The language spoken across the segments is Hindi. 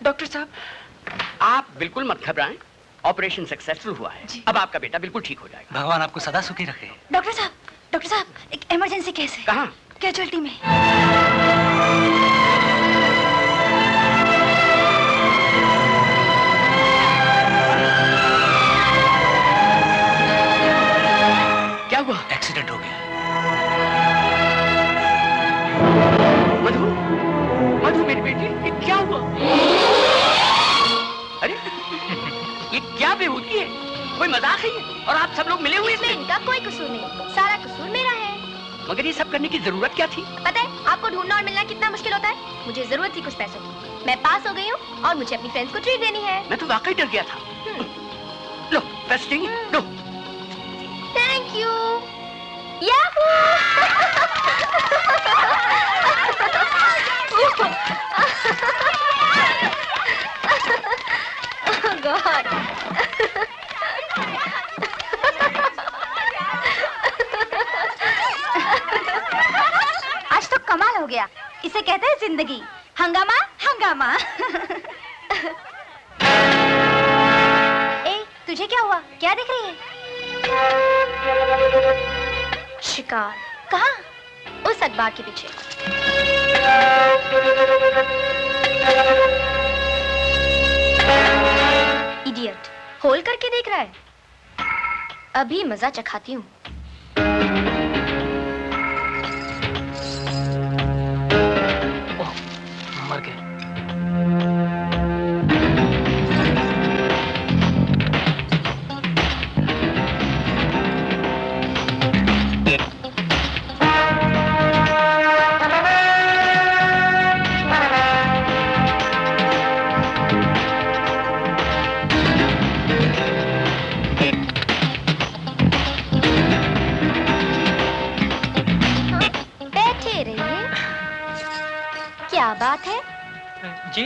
डॉक्टर साहब, आप बिल्कुल मत घबराएं, ऑपरेशन सक्सेसफुल हुआ है। अब आपका बेटा बिल्कुल ठीक हो जाएगा। भगवान आपको सदा सुखी रखे। डॉक्टर साहब, एक इमरजेंसी केस है। कहाँ? कैजुअल्टी में। क्या हुआ? एक्सीडेंट हो गया। मधु, मधु मेरी बेटी, ये क्या हुआ? अरे ये क्या बेहूदी है? कोई मजाक है ये? और आप सब लोग मिले हुए इसमें इनका कोई कसूर नहीं, सारा कसूर मेरा है। मगर ये सब करने की जरूरत क्या थी? पता है आपको ढूंढना और मिलना कितना मुश्किल होता है। मुझे जरूरत थी कुछ पैसों की, मैं पास हो गई हूँ और मुझे अपनी फ्रेंड्स को ट्रीट देनी है। मैं तो वाकई डर गया था। लो पैसे चाहिए? लो। Thank you. Yahoo! Oh God! आज तो कमाल हो गया। इसे कहते हैं जिंदगी। हंगामा हंगामा। ए, तुझे क्या हुआ? क्या देख रही है? शिकार। कहाँ? उस अखबार के पीछे। इडियट, होल करके देख रहा है। अभी मजा चखाती हूँ। मर गए। क्या बात है? जी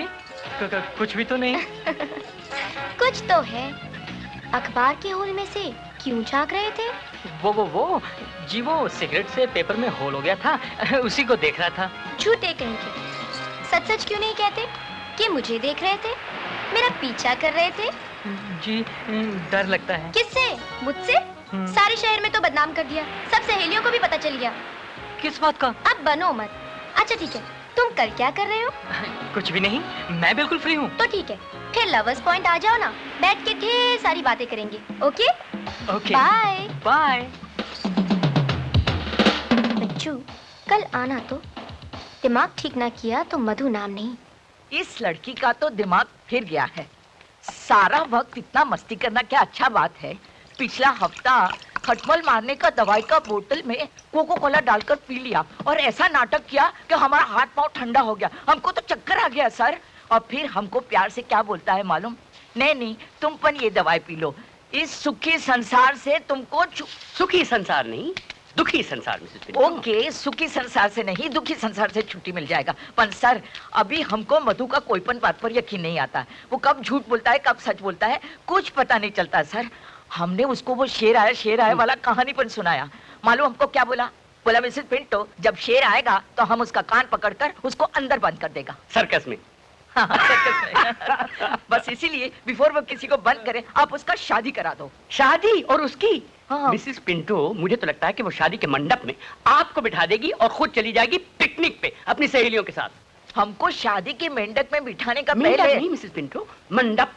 कुछ भी तो नहीं। कुछ तो है। अखबार के होल में से क्यों झांक रहे थे? वो जी वो सिगरेट से पेपर में होल हो गया था, उसी को देख रहा था। झूठे कहेंगे। सच सच क्यों नहीं कहते कि मुझे देख रहे थे, मेरा पीछा कर रहे थे? जी डर लगता है। किससे? मुझसे? सारे शहर में तो बदनाम कर दिया, सब सहेलियों को भी पता चल गया। किस बात का? अब बनो मत। अच्छा ठीक है, तुम कल क्या कर रहे हो? कुछ भी नहीं, मैं बिल्कुल फ्री हूँ। तो ठीक है, फिर लवर्स पॉइंट आ जाओ ना, बैठ के ढेर सारी बातें करेंगे। Okay okay bye bye. बच्चू कल आना तो। दिमाग ठीक ना किया तो मधु नाम नहीं। इस लड़की का तो दिमाग फिर गया है। सारा वक्त इतना मस्ती करना क्या अच्छा बात है। पिछला हफ्ता खटमल मारने का दवाई का बोतल में कोको कोला डालकर पी लिया और ऐसा नाटक किया कि हमारा हाथ पांव ठंडा हो गया। हमको तो चक्कर आ गया सर। और फिर हमको प्यार से क्या बोलता है मालूम? नहीं तुम पर ये दवाई पी लो, इस सुखी संसार से तुमको सुखी संसार नहीं, दुखी संसार में। ओके, सुखी संसार से नहीं, दुखी संसार से छुट्टी मिल जाएगा। पर सर अभी हमको मधु का कोईपन बात पर यकीन नहीं आता। वो कब झूठ बोलता है कब सच बोलता है कुछ पता नहीं चलता सर। हमने उसको वो शेर आया वाला कहानी पर सुनाया। मालूम हमको क्या बोला? बोला मिसेस पिंटो जब शेर आएगा तो हम उसका कान पकड़कर उसको अंदर बंद कर देगा। सर्कस में। हाँ, सर्कस में। बस इसीलिए बिफोर वो किसी को बंद करे आप उसका शादी करा दो। शादी? और उसकी? हाँ। मिसेस पिंटो मुझे तो लगता है कि वो शादी के मंडप में आपको बिठा देगी और खुद चली जाएगी पिकनिक पे अपनी सहेलियों के साथ। हमको शादी के मेंढक में बिठाने का पहले नहीं मिसेस पिंटो, मंडप।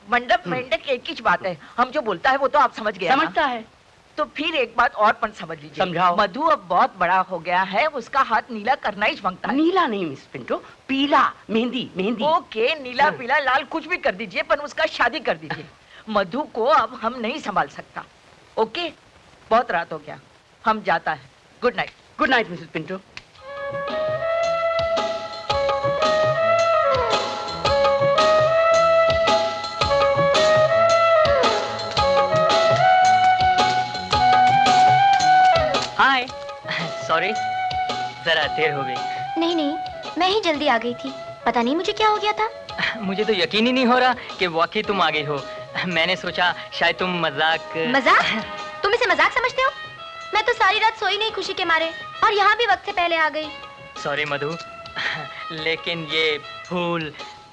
मंडप मेंढक एक ही बात है। हम जो बोलता है वो तो आप समझ गए। समझता है तो फिर एक बात और पण समझ लीजिए। समझाओ। मधु अब बहुत बड़ा हो गया है, उसका हाथ नीला करना ही मांगता है। नीला नहीं मिस पिंटो, पीला, मेहंदी मेहंदी। ओके, नीला पीला लाल कुछ भी कर दीजिए पर उसका शादी कर दीजिए। मधु को अब हम नहीं संभाल सकता। ओके, बहुत रात हो गया, हम जाता है। Good night. Good night Mrs Pinto. Hi, sorry जरा देर हो गई। नहीं मैं ही जल्दी आ गई थी, पता नहीं मुझे क्या हो गया था। मुझे तो यकीन ही नहीं हो रहा कि वाकई तुम आ गई हो। मैंने सोचा शायद तुम मजाक। तुम इसे मजाक समझते हो? मैं तो सारी रात सोई नहीं खुशी के मारे और यहाँ भी वक्त से पहले आ गई। सॉरी मधु, लेकिन ये फूल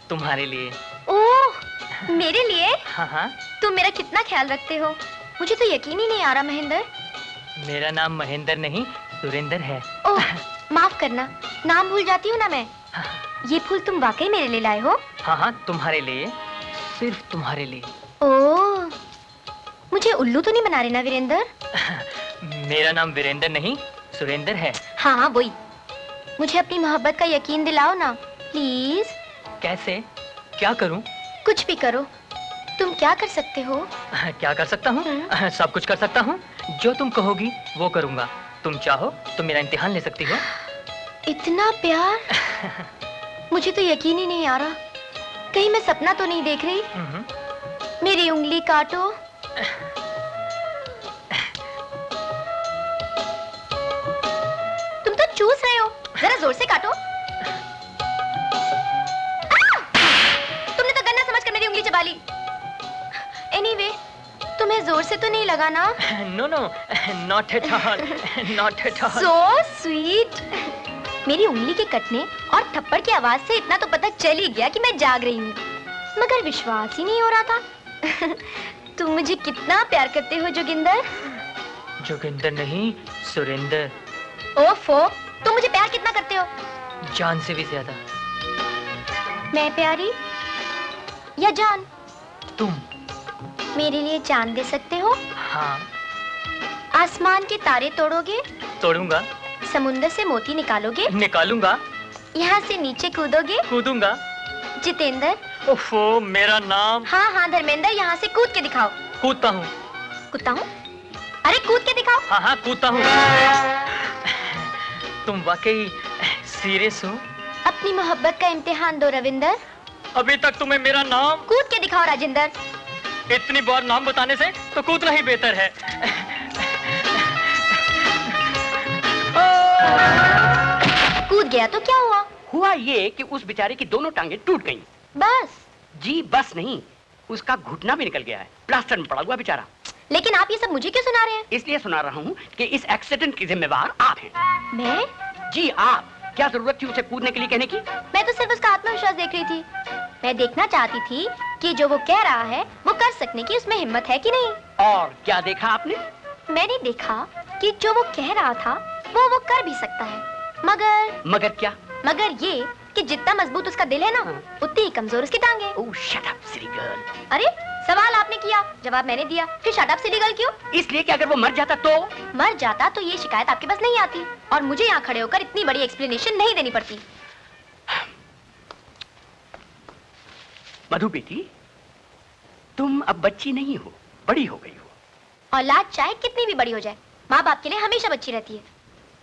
तुम्हारे लिए। ओह, मेरे लिए? हाँ हाँ। तुम मेरा कितना ख्याल रखते हो, मुझे तो यकीन ही नहीं आ रहा महेंद्र। मेरा नाम महेंद्र नहीं सुरेंद्र है। ओह, माफ करना, नाम भूल जाती हूँ ना मैं। ये फूल तुम वाकई मेरे लिए लाए हो? हाँ हाँ, तुम्हारे लिए, सिर्फ तुम्हारे लिए। ओह, मुझे उल्लू तो नहीं बना रहे ना वीरेंद्र? मेरा नाम वीरेंद्र नहीं सुरेंद्र है। हाँ हाँ वही। मुझे अपनी मोहब्बत का यकीन दिलाओ ना प्लीज। कैसे? क्या करूं? कुछ भी करो। तुम क्या कर सकते हो? क्या कर सकता हूँ? सब कुछ कर सकता हूँ। जो तुम कहोगी वो करूँगा। तुम चाहो तो मेरा इम्तिहान ले सकती हो। इतना प्यार? मुझे तो यकीन ही नहीं आ रहा। कहीं मैं सपना तो नहीं देख रही? मेरी उंगली काटो। तुम तो चूस रहे हो, जरा जोर से काटो। तुमने तो गन्ना समझकर मेरी उंगली चबा ली। एनीवे, तुम्हें जोर से तो नहीं लगा ना? No no, not at all, not at all. So sweet. मेरी उंगली के कटने और थप्पड़ की आवाज से इतना तो पता चल ही गया कि मैं जाग रही हूँ, मगर विश्वास ही नहीं हो रहा था। तुम मुझे कितना प्यार करते हो जोगिंदर? जोगिंदर नहीं सुरेंद्र। ओफो, तुम मुझे प्यार कितना करते हो? जान से भी ज्यादा। मैं प्यारी या जान? तुम मेरे लिए जान दे सकते हो? हाँ। आसमान के तारे तोड़ोगे? तोड़ूंगा। समुंदर से मोती निकालोगे? निकालूंगा। यहाँ से नीचे कूदोगे? कूदूंगा। जितेंद्र। ओफो, मेरा नाम। हाँ हाँ धर्मेंद्र, यहाँ से कूद के दिखाओ। कूदता हूँ। कूदता हूँ? अरे कूद के दिखाओ। हाँ हाँ कूदता हूँ। तुम वाकई सीरियस हो? अपनी मोहब्बत का इम्तिहान दो रविंदर। अभी तक तुम्हें मेरा नाम। कूद के दिखाओ राजेंद्र। इतनी बार नाम बताने से तो कूदना ही बेहतर है। कूद गया तो क्या हुआ? हुआ ये कि उस बेचारे की दोनों टांगे टूट गईं। बस? जी बस नहीं, उसका घुटना भी निकल गया है, प्लास्टर में पड़ा हुआ बेचारा। लेकिन आप ये सब मुझे क्यों सुना रहे हैं? इसलिए सुना रहा हूँ कि इस एक्सीडेंट की जिम्मेवार आप हैं। मैं? जी आप। क्या जरूरत थी उसे कूदने के लिए कहने की? मैं तो सिर्फ उसका आत्मविश्वास देख रही थी। मैं देखना चाहती थी कि जो वो कह रहा है वो कर सकने की उसमें हिम्मत है कि नहीं। और क्या देखा आपने? मैंने देखा कि जो वो कह रहा था वो कर भी सकता है, मगर क्या? मगर ये कि जितना मजबूत उसका दिल है ना, उतनी ही कमजोर उसकी टांगे। ओह शट अप सिली गर्ल। अरे सवाल आपने किया, जवाब मैंने दिया, फिर शट अप सिली गर्ल क्यों? इसलिए कि अगर वो मर जाता तो? मर जाता तो ये शिकायत आपके पास नहीं आती और मुझे यहाँ खड़े होकर इतनी बड़ी एक्सप्लेनेशन नहीं देनी पड़ती। मधु बेटी, तुम अब बच्ची नहीं हो, बड़ी हो गई हो। औलाद चाहे कितनी भी बड़ी हो जाए, माँ बाप के लिए हमेशा बच्ची रहती है।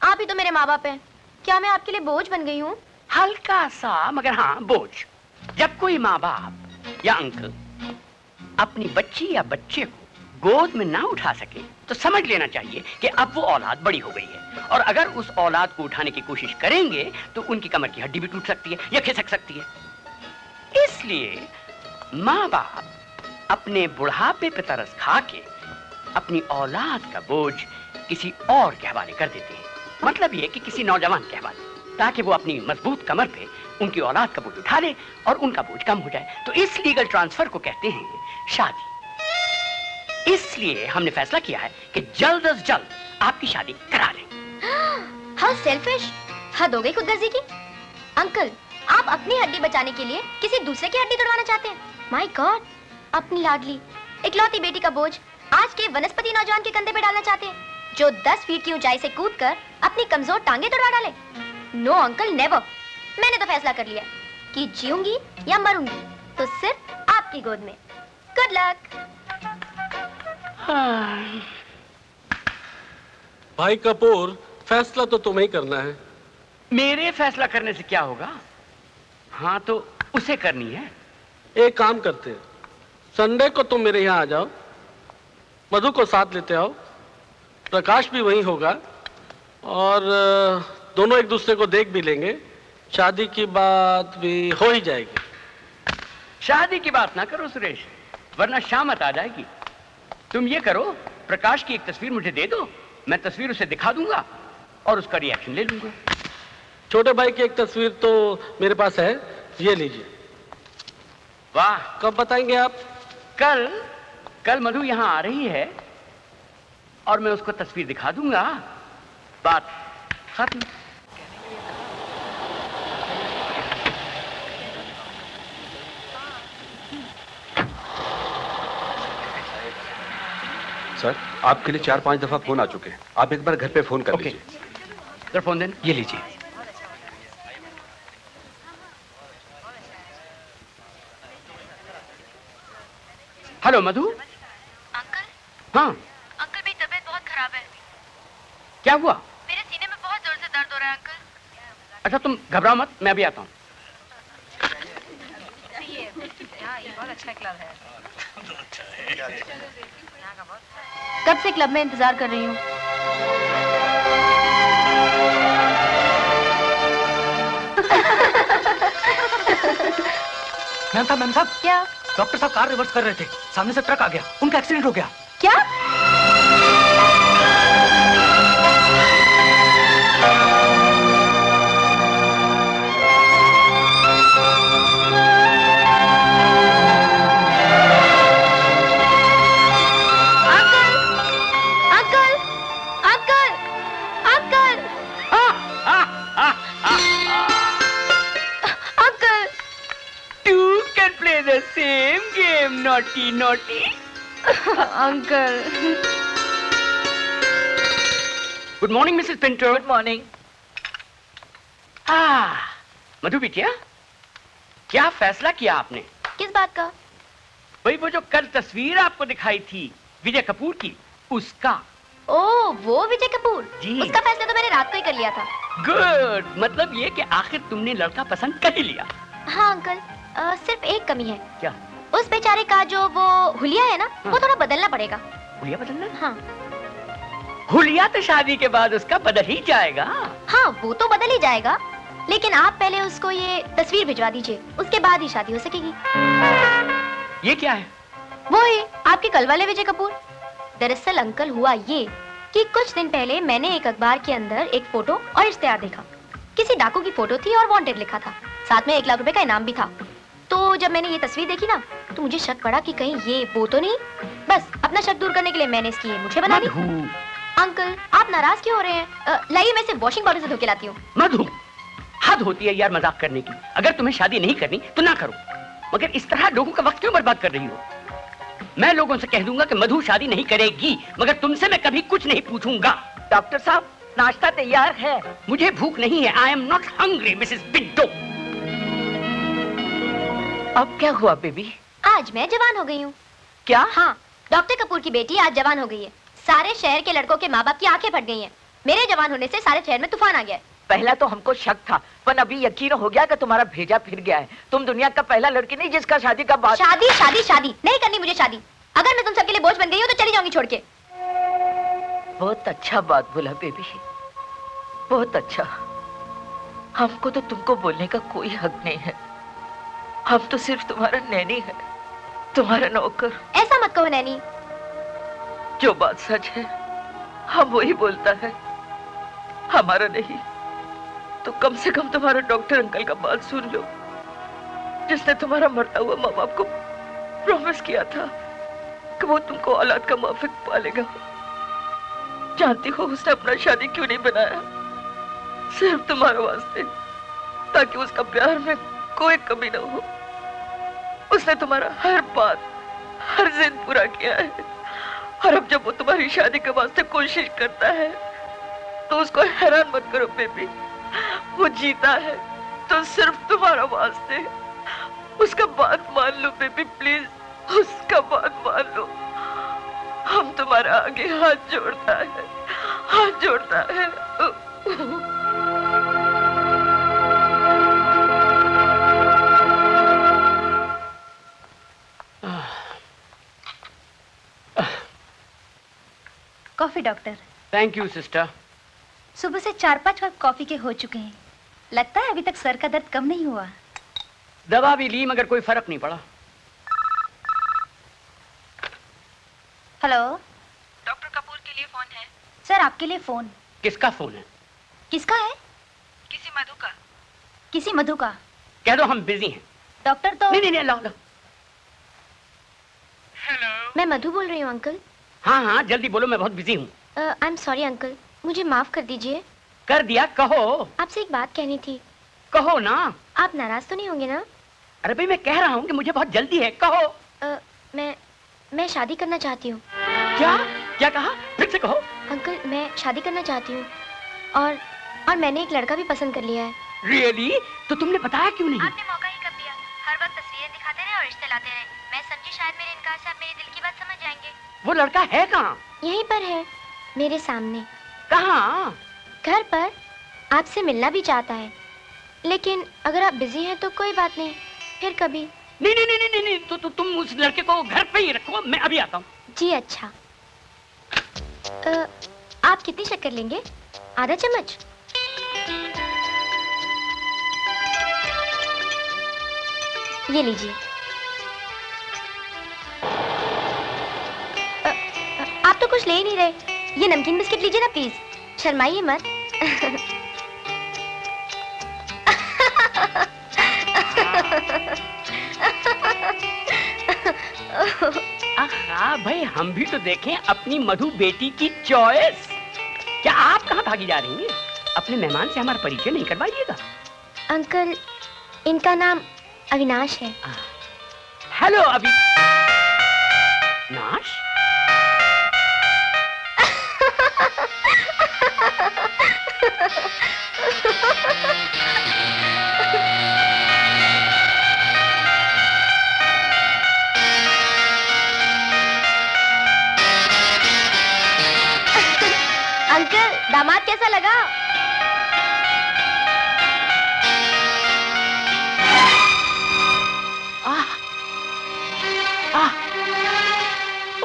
आप ही तो मेरे माँ बाप हैं। क्या मैं आपके लिए बोझ बन गई हूँ? हल्का सा, मगर हाँ बोझ। जब कोई माँ बाप या अंकल अपनी बच्ची या बच्चे को गोद में ना उठा सके तो समझ लेना चाहिए कि अब वो औलाद बड़ी हो गई है, और अगर उस औलाद को उठाने की कोशिश करेंगे तो उनकी कमर की हड्डी भी टूट सकती है या खिसक सकती है। इसलिए माँ बाप अपने बुढ़ापे पे तरस खा के अपनी औलाद का बोझ किसी और के हवाले कर देते हैं। मतलब ये कि किसी नौजवान के हवाले, ताकि वो अपनी मजबूत कमर पे उनकी औलाद का बोझ उठा ले और उनका बोझ कम हो जाए। तो इस लीगल ट्रांसफर को कहते हैं शादी। इसलिए हमने फैसला किया है कि जल्द अज जल्द आपकी शादी करा लें। हाँ सेल्फिश, हद हो गई खुदगर्जी की। अंकल, आप अपनी हड्डी बचाने के लिए किसी दूसरे की हड्डी तोड़वाना चाहते हैं? माय गॉड, अपनी लाडली इकलौती बेटी का बोझ आज के वनस्पति नौजवान के कंधे पे डालना चाहते हैं, जो 10 फीट की ऊंचाई से कूदकर अपनी कमजोर टांगे तोड़वा डाले। No uncle, never. मैंने तो फैसला कर लिया कि जीऊंगी या मरूंगी तो सिर्फ आपकी गोद में। Good luck. भाई कपूर, फैसला तो तुम्हें ही करना है। मेरे फैसला करने से क्या होगा? हाँ तो उसे करनी है। एक काम करते हैं, संडे को तुम मेरे यहाँ आ जाओ, मधु को साथ लेते आओ, प्रकाश भी वहीं होगा और दोनों एक दूसरे को देख भी लेंगे। शादी की बात भी हो ही जाएगी। शादी की बात ना करो सुरेश, वरना शामत आ जाएगी। तुम ये करो, प्रकाश की एक तस्वीर मुझे दे दो, मैं तस्वीर उसे दिखा दूंगा और उसका रिएक्शन ले लूंगा। छोटे भाई की एक तस्वीर तो मेरे पास है, ये लीजिए। वाह, कब बताएंगे आप? कल कल मधु यहाँ आ रही है और मैं उसको तस्वीर दिखा दूंगा, बात खत्म। सर, आपके लिए 4-5 दफा फोन आ चुके हैं। आप एक बार घर पे फोन कर ओके। लीजिए। सर फोन देन, ये लीजिए। हेलो मधु। अंकल, हाँ, अंकल मेरी तबीयत बहुत खराब है। क्या हुआ? मेरे सीने में बहुत जोर से दर्द हो रहा है अंकल। अच्छा तुम घबराओ मत, मैं अभी आता हूँ। कब से क्लब में इंतजार कर रही हूँ। मैम साहब, क्या? डॉक्टर साहब कार रिवर्स कर रहे थे, सामने से ट्रक आ गया, उनका एक्सीडेंट हो गया। क्या? naughty, naughty. Uncle. Good morning, Mrs. Pinto. Good morning. Madhu बिटिया, क्या फैसला किया आपने? किस बात का? वही वो जो कल तस्वीर आपको दिखाई थी विजय कपूर की, उसका। ओ, वो विजय कपूर? जी। उसका फैसला तो मैंने रात को ही कर लिया था। गुड, मतलब ये कि आखिर तुमने लड़का पसंद कर ही लिया। हाँ अंकल, सिर्फ एक कमी है। क्या? उस बेचारे का जो वो हुलिया है ना, वो थोड़ा बदलना पड़ेगा। हुलिया बदलना? हाँ। हुलिया तो शादी के बाद उसका बदल ही जाएगा। हाँ, वो तो बदल ही जाएगा, लेकिन आप पहले उसको ये तस्वीर भिजवा दीजिए, उसके बाद ही शादी हो सकेगी। ये क्या है? वो है आपके कल वाले विजय कपूर। दरअसल अंकल हुआ ये कि कुछ दिन पहले मैंने एक अखबार के अंदर एक फोटो और इश्तेहार देखा। किसी डाकू की फोटो थी और वांटेड लिखा था, साथ में 1 लाख रुपए का इनाम भी था। तो जब मैंने ये तस्वीर देखी ना, तो मुझे शक पड़ा कि कहीं ये वो तो नहीं। बस अपना शक दूर करने के लिए मैंने इसकी ये मुझे बना दी। अंकल, आप नाराज क्यों हो रहे हैं? लाइए मैं इसे वॉशिंग पाउडर से धो के लाती हूँ। मधु, हद होती है यार मजाक करने की। अगर तुम्हें शादी नहीं करनी तो ना करो, मगर इस तरह लोगों का वक्त क्यों बर्बाद कर रही हो? मैं लोगों से कह दूंगा कि मधु शादी नहीं करेगी, मगर तुमसे मैं कभी कुछ नहीं पूछूंगा। डॉक्टर साहब, नाश्ता तैयार है। मुझे भूख नहीं है। I am not hungry Mrs Pinto. अब क्या हुआ बेबी? आज मैं जवान हो गई हूँ। क्या? हाँ, डॉक्टर कपूर की बेटी आज जवान हो गई है। सारे शहर के लड़कों के माँ बाप की आंखें फट गई हैं। मेरे जवान होने से सारे शहर में तूफान आ गया है। पहला तो हमको शक था, पर अभी यकीन हो गया कि तुम्हारा भेजा फिर गया है। तुम दुनिया का पहला लड़की नहीं जिसका शादी का बात। शादी शादी शादी नहीं करनी मुझे शादी। अगर मैं तुम सबके लिए बोझ बन गई हूँ तो चली जाऊंगी छोड़ के। बहुत अच्छा बात बोला बेबी, बहुत अच्छा। हमको तो तुमको बोलने का कोई हक नहीं है। हम तो सिर्फ तुम्हारा नैनी है, तुम्हारा नौकर। ऐसा मत कहो नैनी। जो बात सच है हम वही बोलता है, हमारा नहीं तो कम से कम तुम्हारा डॉक्टर अंकल का बात सुन लो, जिसने तुम्हारा मरता हुआ माँ बाप को प्रॉमिस किया था कि वो तुमको औलाद का माफिक पालेगा। जानती हो उसने अपना शादी क्यों नहीं बनाया? सिर्फ तुम्हारे वास्ते, ताकि उसका प्यार में कोई कमी न हो। उसने तुम्हारा हर बात, हर जिद पूरा किया है, और अब जब वो तुम्हारी शादी के वास्ते कोशिश करता है तो उसको हैरान मत करो बेबी। वो जीता है तो सिर्फ तुम्हारा वास्ते। उसका बात मान लो बेबी, प्लीज उसका बात मान लो। हम तुम्हारा आगे हाथ जोड़ता है, हाथ जोड़ता है। Coffee doctor. Thank you sister. सुबह से 4-5 कप कॉफी के हो चुके हैं। लगता है अभी तक सर का दर्द कम नहीं हुआ। दवा भी ली मगर कोई फर्क नहीं पड़ा। हेलो, डॉक्टर कपूर के लिए फोन है। सर आपके लिए फोन। किसका फोन है? किसका है? किसी मधु का। किसी मधु का। कह दो हम बिजी हैं। डॉक्टर तो नहीं, लाओ। मैं मधु बोल रही हूँ अंकल। हाँ हाँ जल्दी बोलो, मैं बहुत बिजी हूँ। आई एम सॉरी अंकल, मुझे माफ कर दीजिए। कर दिया, कहो। आपसे एक बात कहनी थी। कहो ना। आप नाराज तो नहीं होंगे ना? अरे भाई मैं कह रहा हूँ कि मुझे बहुत जल्दी है, कहो। मैं शादी करना चाहती हूँ। क्या क्या कहा? फिर से कहो। अंकल मैं शादी करना चाहती हूँ और मैंने एक लड़का भी पसंद कर लिया है। रियली? तो तुमने बताया क्यों नहीं? आपने मौका ही कब दिया? हर वक्त तस्वीरें दिखाते रहे और रिश्ते लाते रहे। मैं समझी शायद मेरे इनकार से आप मेरे दिल की बात समझ जाएंगे। वो लड़का है कहाँ? यहीं पर है, मेरे सामने। कहाँ? घर पर। आपसे मिलना भी चाहता है, लेकिन अगर आप बिजी हैं तो कोई बात नहीं, फिर कभी। नहीं नहीं नहीं नहीं नहीं, तो तुम उस लड़के को घर पे ही रखो, मैं अभी आता हूँ। जी अच्छा। आप कितनी शक्कर लेंगे? आधा चम्मच? ये लीजिए। आप तो कुछ ले ही नहीं रहे। ये नमकीन बिस्किट लीजिए ना प्लीज, शर्माइए मत। आहा भाई, हम भी तो देखें अपनी मधु बेटी की चॉइस। क्या आप कहाँ भागी जा रही हैं? अपने मेहमान से हमारा परिचय नहीं करवाइएगा। अंकल इनका नाम अविनाश है। हेलो अविनाश। अंकल दामाद कैसा लगा?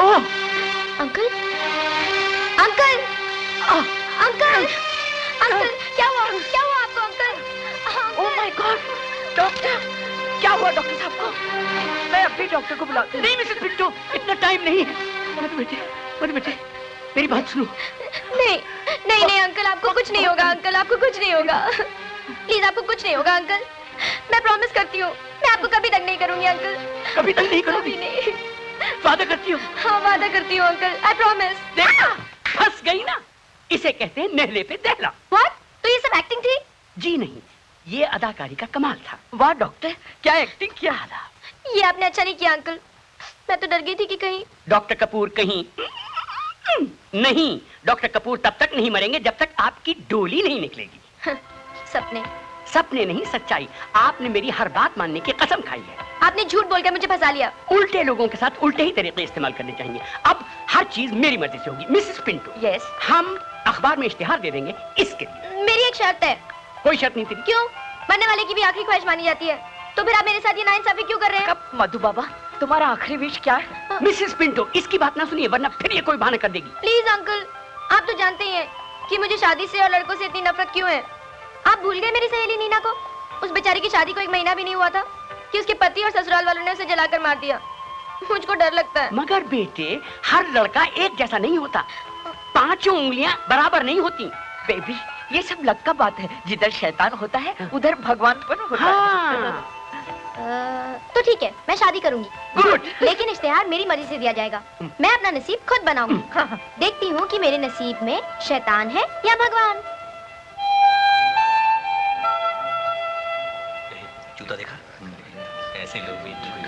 ओह अंकल अंकल अंकल अंकल क्या हुआ आपको uncle? Oh my God, doctor क्या हुआ डॉक्टर साहब को? मैं अभी डॉक्टर को बुलाती हूँ। नहीं मिसेस पिंटो, इतना टाइम नहीं है। मधु बेटे मेरी बात सुनो। नहीं नहीं नहीं अंकल, आपको कुछ नहीं होगा अंकल, आपको कुछ नहीं होगा। प्लीज आपको कुछ नहीं होगा अंकल, मैं प्रॉमिस करती हूँ। मैं आपको कभी तक नहीं करूंगी अंकल। कभी तक नहीं करोगी? कभी नहीं। वादा करती हो? हाँ वादा करती हूँ अंकल, आई प्रॉमिस। देखा, फंस गई ना। इसे कहते हैं नहले पे दहला। व्हाट? तो ये सब एक्टिंग थी? जी नहीं, ये अदाकारी का कमाल था। वाह डॉक्टर, क्या एक्टिंग किया। ये आपने अच्छा नहीं किया अंकल। मैं तो डर गई थी कि कहीं। डॉक्टर कपूर कहीं नहीं। डॉक्टर कपूर तब तक नहीं मरेंगे जब तक आपकी डोली नहीं निकलेगी। सपने नहीं, सच्चाई। आपने मेरी हर बात मानने की कसम खाई है। आपने झूठ बोलकर मुझे फंसा लिया। उल्टे लोगों के साथ उल्टे ही तरीके इस्तेमाल करने चाहिए। अब हर चीज मेरी मर्जी से होगी मिसेस पिंटो। यस। हम अखबार में इश्तिहार दे देंगे इसके लिए। मेरी एक शर्त है। कोई शर्त नहीं तेरी। क्यों? मरने वाले की भी आखिरी ख्वाहिश मानी जाती है, तो फिर आप मेरे साथ ये नाइंसाफी क्यों कर रहे हैं? मधु बाबा, तुम्हारा आखिरी विश क्या है? मिसेस पिंटो, इसकी बात ना सुनिए वरना फिर ये कोई बहाना कर देगी। प्लीज अंकल, आप तो जानते ही हैं कि मुझे शादी से और लड़कों से इतनी नफरत क्यों है। आप भूल गए मेरी सहेली नीना को? उस बेचारी की शादी को 1 महीना भी नहीं हुआ था कि उसके पति और ससुराल वालों ने उसे जलाकर मार दिया। मुझको डर लगता है। मगर बेटे, हर लड़का एक जैसा नहीं होता। 5 उंगलियां बराबर नहीं होती। बेबी, ये सब लक का बात है। जिधर शैतान होता है उधर भगवान पर होता है। तो ठीक है, मैं शादी करूंगी। गुड। लेकिन इश्तिहार मेरी मर्जी से दिया जाएगा। मैं अपना नसीब खुद बनाऊंगी। देखती हूँ कि मेरे नसीब में शैतान है या भगवान। जूता देखा? ऐसे लोग भी इंटरव्यू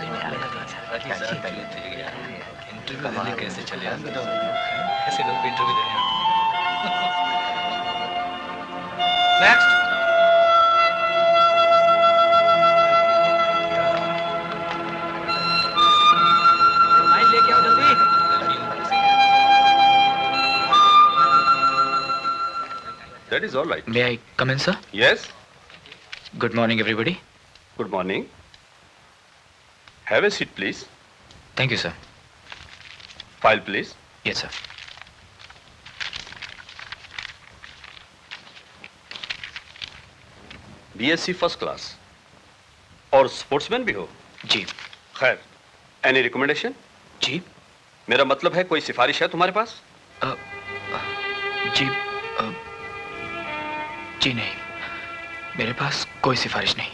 देने कैसे चले आते हैं? ऐसे लोग भी इंटरव्यू देने आते हैं। नेक्स्ट। फाइल लेके आओ जल्दी। That is all right. May I come in, sir? Yes. Good morning, everybody. Good morning. Have a seat, please. Thank you, sir. File, please. Yes, sir. BSc first class और स्पोर्ट्समैन भी हो? जी। खैर, एनी रिकमेंडेशन? जी। मेरा मतलब है कोई सिफारिश है तुम्हारे पास? जी जी नहीं, मेरे पास कोई सिफारिश नहीं।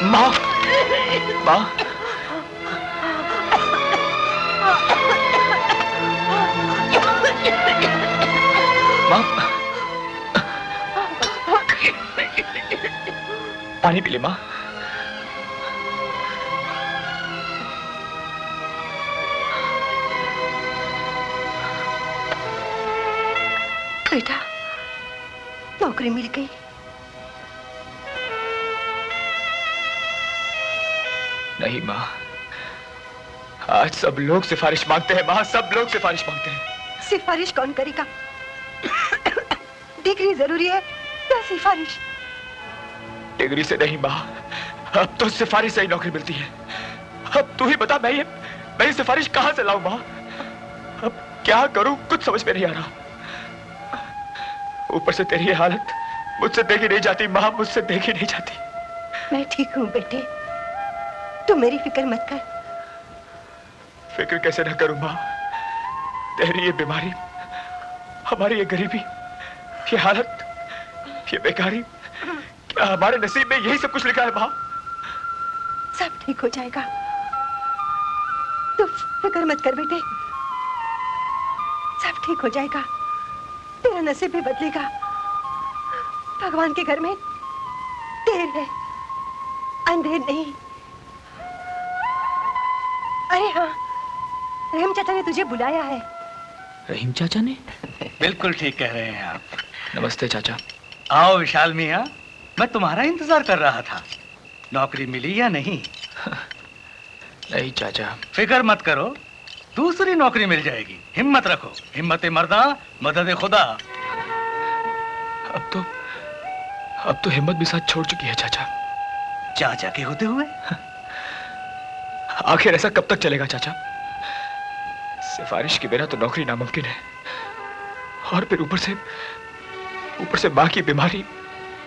माँ, माँ, माँ, पानी पी ले माँ। बेटा, नौकरी मिल गई। नहीं माँ, आज सब लोग सिफारिश मांगते हैं माँ, सब लोग सिफारिश मांगते हैं। सिफारिश कौन करेगा? डिग्री जरूरी है या सिफारिश? डिग्री से नहीं माँ, अब तो सिफारिश से ही नौकरी मिलती है। अब तू ही बता, मैं ये सिफारिश कहाँ से लाऊं माँ? अब क्या करूं, कुछ समझ में नहीं आ रहा। ऊपर से तेरी ये हालत मुझसे देखी नहीं जाती माँ, मुझसे देखी नहीं जाती। मैं ठीक हूँ बेटे, तू मेरी फिक्र मत कर। फिक्र कैसे न करूं माँ? तेरी ये बीमारी, हमारी ये गरीबी, ये हालत, ये बेकारी, क्या हमारे नसीब में यही सब कुछ लिखा है माँ? सब ठीक हो जाएगा, तू फिक्र मत कर बेटे, सब ठीक हो जाएगा। तेरा नसीब भी बदलेगा। भगवान के घर में देर है, अंधेर नहीं। अरे हाँ, रहीम चाचा ने तुझे बुलाया है। रहीम चाचा ने? बिल्कुल ठीक कह रहे हैं आप। नमस्ते चाचा। आओ विशाल मियाँ, मैं तुम्हारा इंतजार कर रहा था। नौकरी मिली या नहीं? नहीं चाचा। फिक्र मत करो, दूसरी नौकरी मिल जाएगी। हिम्मत रखो, हिम्मत मर्दा मदद खुदा। अब तो हिम्मत भी साथ छोड़ चुकी है चाचा। चाचा के होते हुए? आखिर ऐसा कब तक चलेगा चाचा? सिफारिश के बिना तो नौकरी नामुमकिन है, और फिर ऊपर से माँ की बीमारी।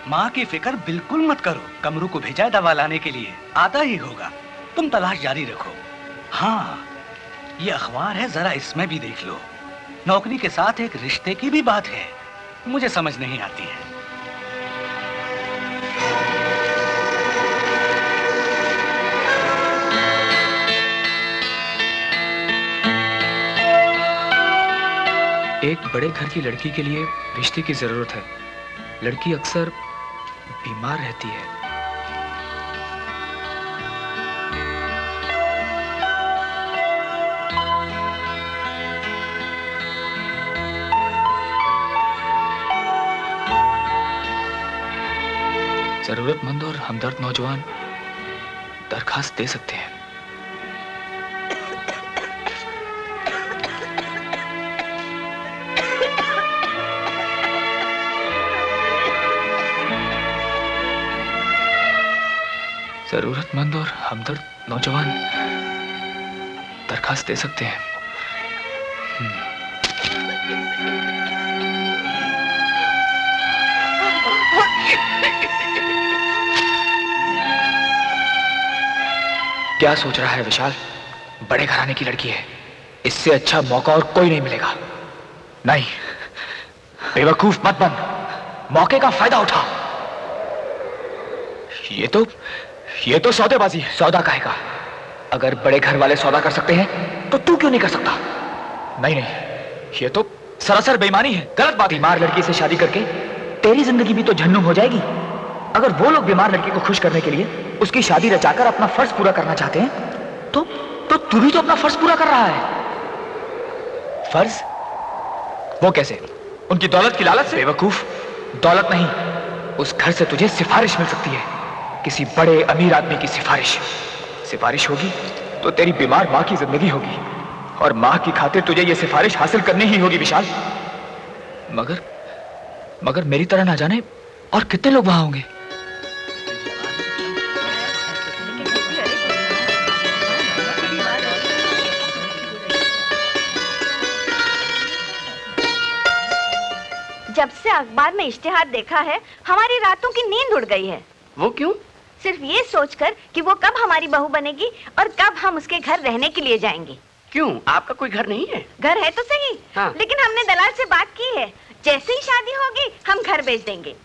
माँ की फिक्र बिल्कुल मत करो, कमरू को भेजा दवा लाने के लिए, आता ही होगा। तुम तलाश जारी रखो। हाँ, ये अखबार है, जरा इसमें भी देख लो। नौकरी के साथ एक रिश्ते की भी बात है, मुझे समझ नहीं आती है। एक बड़े घर की लड़की के लिए रिश्ते की जरूरत है। लड़की अक्सर बीमार रहती है। जरूरतमंद और हमदर्द नौजवान दरखास्त दे सकते हैं। जरूरतमंद और हमदर्द नौजवान दरखास्त दे सकते हैं। क्या सोच रहा है विशाल? बड़े घराने की लड़की है, इससे अच्छा मौका और कोई नहीं मिलेगा। नहीं, बेवकूफ मत बन, मौके का फायदा उठा। ये तो सौदेबाजी है। सौदा काहे का? अगर बड़े घर वाले सौदा कर सकते हैं तो तू क्यों नहीं कर सकता? नहीं, ये तो सरासर बेईमानी है, गलत बात। बीमार लड़की से शादी करके तेरी जिंदगी भी तो जहन्नुम हो जाएगी। अगर वो लोग बीमार लड़की को खुश करने के लिए उसकी शादी रचाकर अपना फर्ज पूरा करना चाहते हैं तो तू भी तो अपना फर्ज पूरा कर रहा है। फर्ज? वो कैसे? उनकी दौलत की लालच से? बेवकूफ, दौलत नहीं, उस घर से तुझे सिफारिश मिल सकती है, किसी बड़े अमीर आदमी की सिफारिश होगी तो तेरी बीमार माँ की जिंदगी होगी, और माँ की खातिर तुझे ये सिफारिश हासिल करनी ही होगी विशाल। मगर मेरी तरह ना जाने और कितने लोग वहां होंगे। जब से अखबार में इश्तिहार देखा है, हमारी रातों की नींद उड़ गई है। वो क्यों? सिर्फ ये सोचकर कि वो कब हमारी बहू बनेगी और कब हम उसके घर रहने के लिए जाएंगे। क्यों, आपका कोई घर नहीं है? घर है तो सही, हाँ। लेकिन हमने दलाल से बात की है, जैसे ही शादी होगी हम घर बेच देंगे।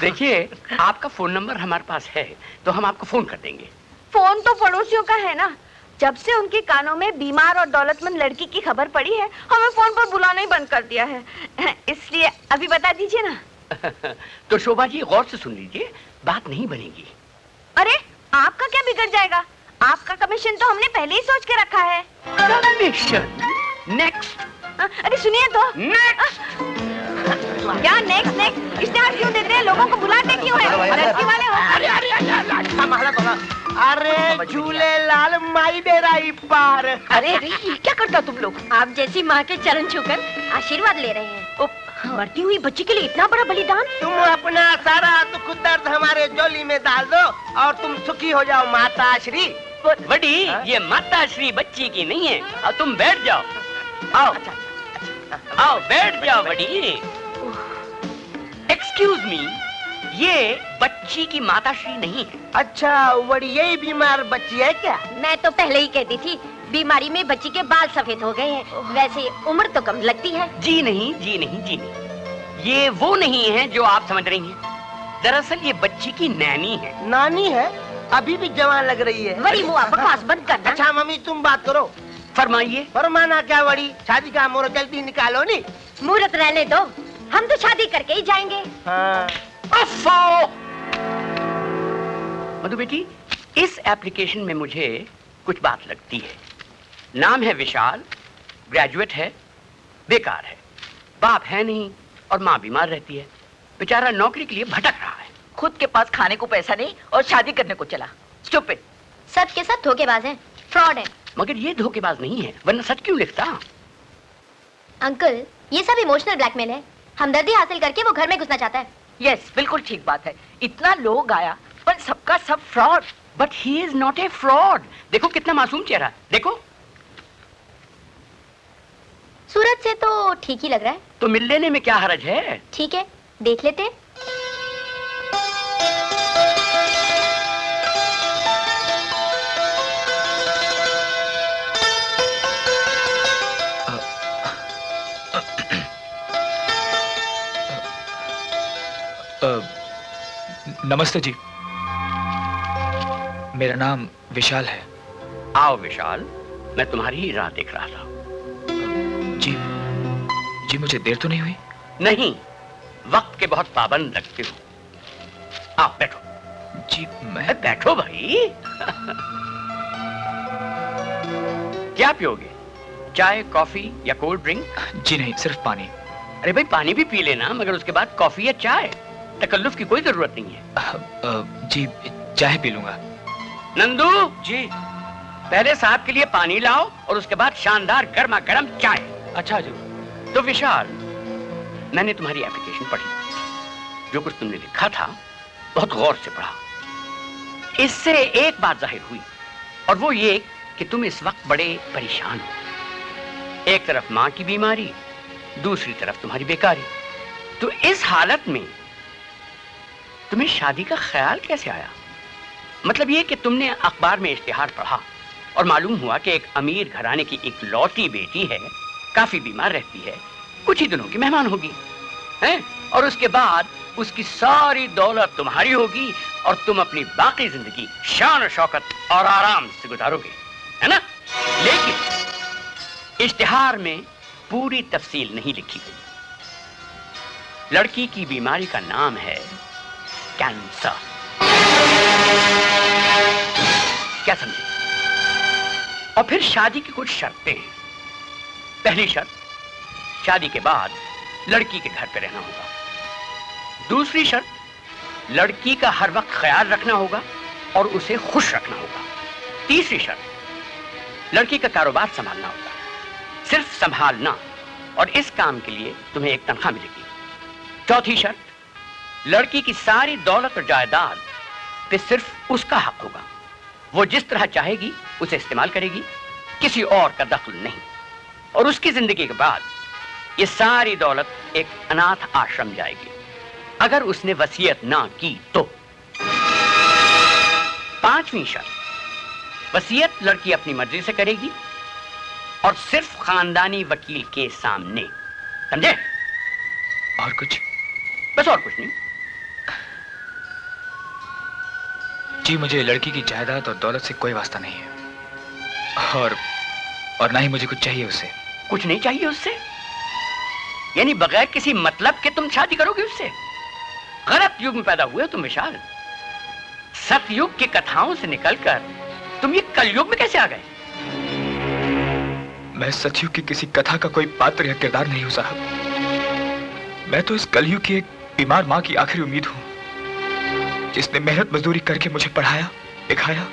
देखिए, आपका फोन नंबर हमारे पास है, तो हम आपको फोन कर देंगे। फोन तो पड़ोसियों का है ना। जब से उनके कानों में बीमार और दौलतमंद लड़की की खबर पड़ी है, हमें फोन पर बुलाना ही बंद कर दिया है। इसलिए अभी बता दीजिए ना। तो शोभा जी गौर से सुन लीजिए, बात नहीं बनेगी। अरे आपका क्या बिगड़ जाएगा? आपका कमीशन तो हमने पहले ही सोच के रखा है। कमीशन? नेक्स्ट। अरे सुनिए तो। नेक्स्ट। क्या नेक्स्ट नेक्स्ट? इश्तेहार क्यों देते हैं? लोगों को बुलाते क्यों हैं? लड़की वाले हो। अरे झूले लाल माई डेराई पार। अरे ये क्या करता तुम लोग? आप जैसी माँ के चरण छूकर आशीर्वाद ले रहे हैं। मरती हुई बच्ची के लिए इतना बड़ा बलिदान। तुम अपना सारा दुख दर्द हमारे झोली में डाल दो और तुम सुखी हो जाओ माता श्री। बड़ी, ये माता श्री बच्ची की नहीं है। अब तुम बैठ जाओ। आओ आओ बैठ जाओ बड़ी। एक्सक्यूज मी, ये बच्ची की माता श्री नहीं है। अच्छा, बड़ी यही बीमार बच्ची है क्या? मैं तो पहले ही कहती थी, बीमारी में बच्ची के बाल सफेद हो गए हैं। वैसे उम्र तो कम लगती है। जी नहीं, जी नहीं, जी नहीं, ये वो नहीं है जो आप समझ रही हैं। दरअसल ये बच्ची की नैनी है। नानी है? अभी भी जवान लग रही है। बड़ी मुआ बकवास बंद करना। अच्छा मम्मी तुम बात करो। फरमाइए। फरमाना क्या बड़ी? शादी का मुहूर्त जल्दी निकालो नी। मुहूर्त रहने दो, हम तो शादी करके ही जाएंगे। हाँ। मधु बेटी, इस एप्लीकेशन में मुझे कुछ बात लगती है। नाम है विशाल, ग्रेजुएट है, बेकार है, बाप है नहीं और माँ बीमार रहती है। बेचारा नौकरी के लिए भटक रहा है। खुद के पास खाने को पैसा नहीं और शादी करने को चला। स्टूपिड। सब के सब धोखेबाज हैं, फ्रॉड हैं। मगर ये धोखेबाज नहीं है, वरना सच क्यों लिखता? अंकल, ये सब इमोशनल ब्लैकमेल है। हमदर्दी हासिल करके वो घर में घुसना चाहता है। यस, बिल्कुल ठीक बात है। इतना लोग आया पर सबका सब fraud. But he is not a fraud. देखो कितना मासूम चेहरा, देखो। सूरत से तो ठीक ही लग रहा है। तो मिल लेने में क्या हरज है? ठीक है, देख लेते हैं। नमस्ते जी, मेरा नाम विशाल है। आओ विशाल, मैं तुम्हारी ही राह देख रहा था। जी मुझे देर तो नहीं हुई? नहीं, वक्त के बहुत पाबंद लगते हो। आओ बैठो। जी मैं बैठो भाई। क्या पियोगे, चाय, कॉफी या कोल्ड ड्रिंक? जी नहीं, सिर्फ पानी। अरे भाई पानी भी पी लेना, मगर उसके बाद कॉफी या चाय। तकल्लुफ की कोई जरूरत नहीं है। जी चाय पी लूंगा। नंदू जी, पहले साहब के लिए पानी लाओ और उसके बाद शानदार गर्मा गर्म चाय। अच्छा जी। तो विशाल, मैंने तुम्हारी एप्लीकेशन पढ़ी। जो कुछ तुमने लिखा था बहुत गौर से पढ़ा। इससे एक बात जाहिर हुई, और वो ये कि तुम इस वक्त बड़े परेशान हो। एक तरफ मां की बीमारी, दूसरी तरफ तुम्हारी बेकारी। तो इस हालत में तुम्हें शादी का ख्याल कैसे आया? मतलब ये कि तुमने अखबार में इश्तिहार पढ़ा और मालूम हुआ कि एक अमीर घराने की एक लौती बेटी है, काफी बीमार रहती है, कुछ ही दिनों की मेहमान होगी, हैं? और उसके बाद उसकी सारी दौलत तुम्हारी होगी और तुम अपनी बाकी जिंदगी शान और शौकत और आराम से गुजारोगे, है ना? लेकिन इश्तिहार में पूरी तफसील नहीं लिखी गई। लड़की की बीमारी का नाम है कैंसर। क्या समझे? और फिर शादी की कुछ शर्तें हैं। पहली शर्त, शादी के बाद लड़की के घर पे रहना होगा। दूसरी शर्त, लड़की का हर वक्त ख्याल रखना होगा और उसे खुश रखना होगा। तीसरी शर्त, लड़की का कारोबार संभालना होगा, सिर्फ संभालना, और इस काम के लिए तुम्हें एक तनख्वाह मिलेगी। चौथी शर्त, लड़की की सारी दौलत और जायदाद पे सिर्फ उसका हक होगा। वो जिस तरह चाहेगी उसे इस्तेमाल करेगी, किसी और का दखल नहीं। और उसकी जिंदगी के बाद ये सारी दौलत एक अनाथ आश्रम जाएगी, अगर उसने वसीयत ना की तो। पांचवी शर्त, वसीयत लड़की अपनी मर्जी से करेगी और सिर्फ खानदानी वकील के सामने। समझे? और कुछ? बस और कुछ नहीं। जी मुझे लड़की की जायदाद और दौलत से कोई वास्ता नहीं है, और ना ही मुझे कुछ चाहिए उससे। कुछ नहीं चाहिए उससे? यानी बगैर किसी मतलब के तुम शादी करोगे उससे? गलत युग में पैदा हुए तुम विशाल। सतयुग की कथाओं से निकलकर तुम ये कलयुग में कैसे आ गए? मैं सतयुग की किसी कथा का कोई पात्र या किरदार नहीं हूं साहब। मैं तो इस कलयुग की एक बीमार माँ की आखिरी उम्मीद हूं, जिसने मेहनत मजदूरी करके मुझे पढ़ाया, लिखाया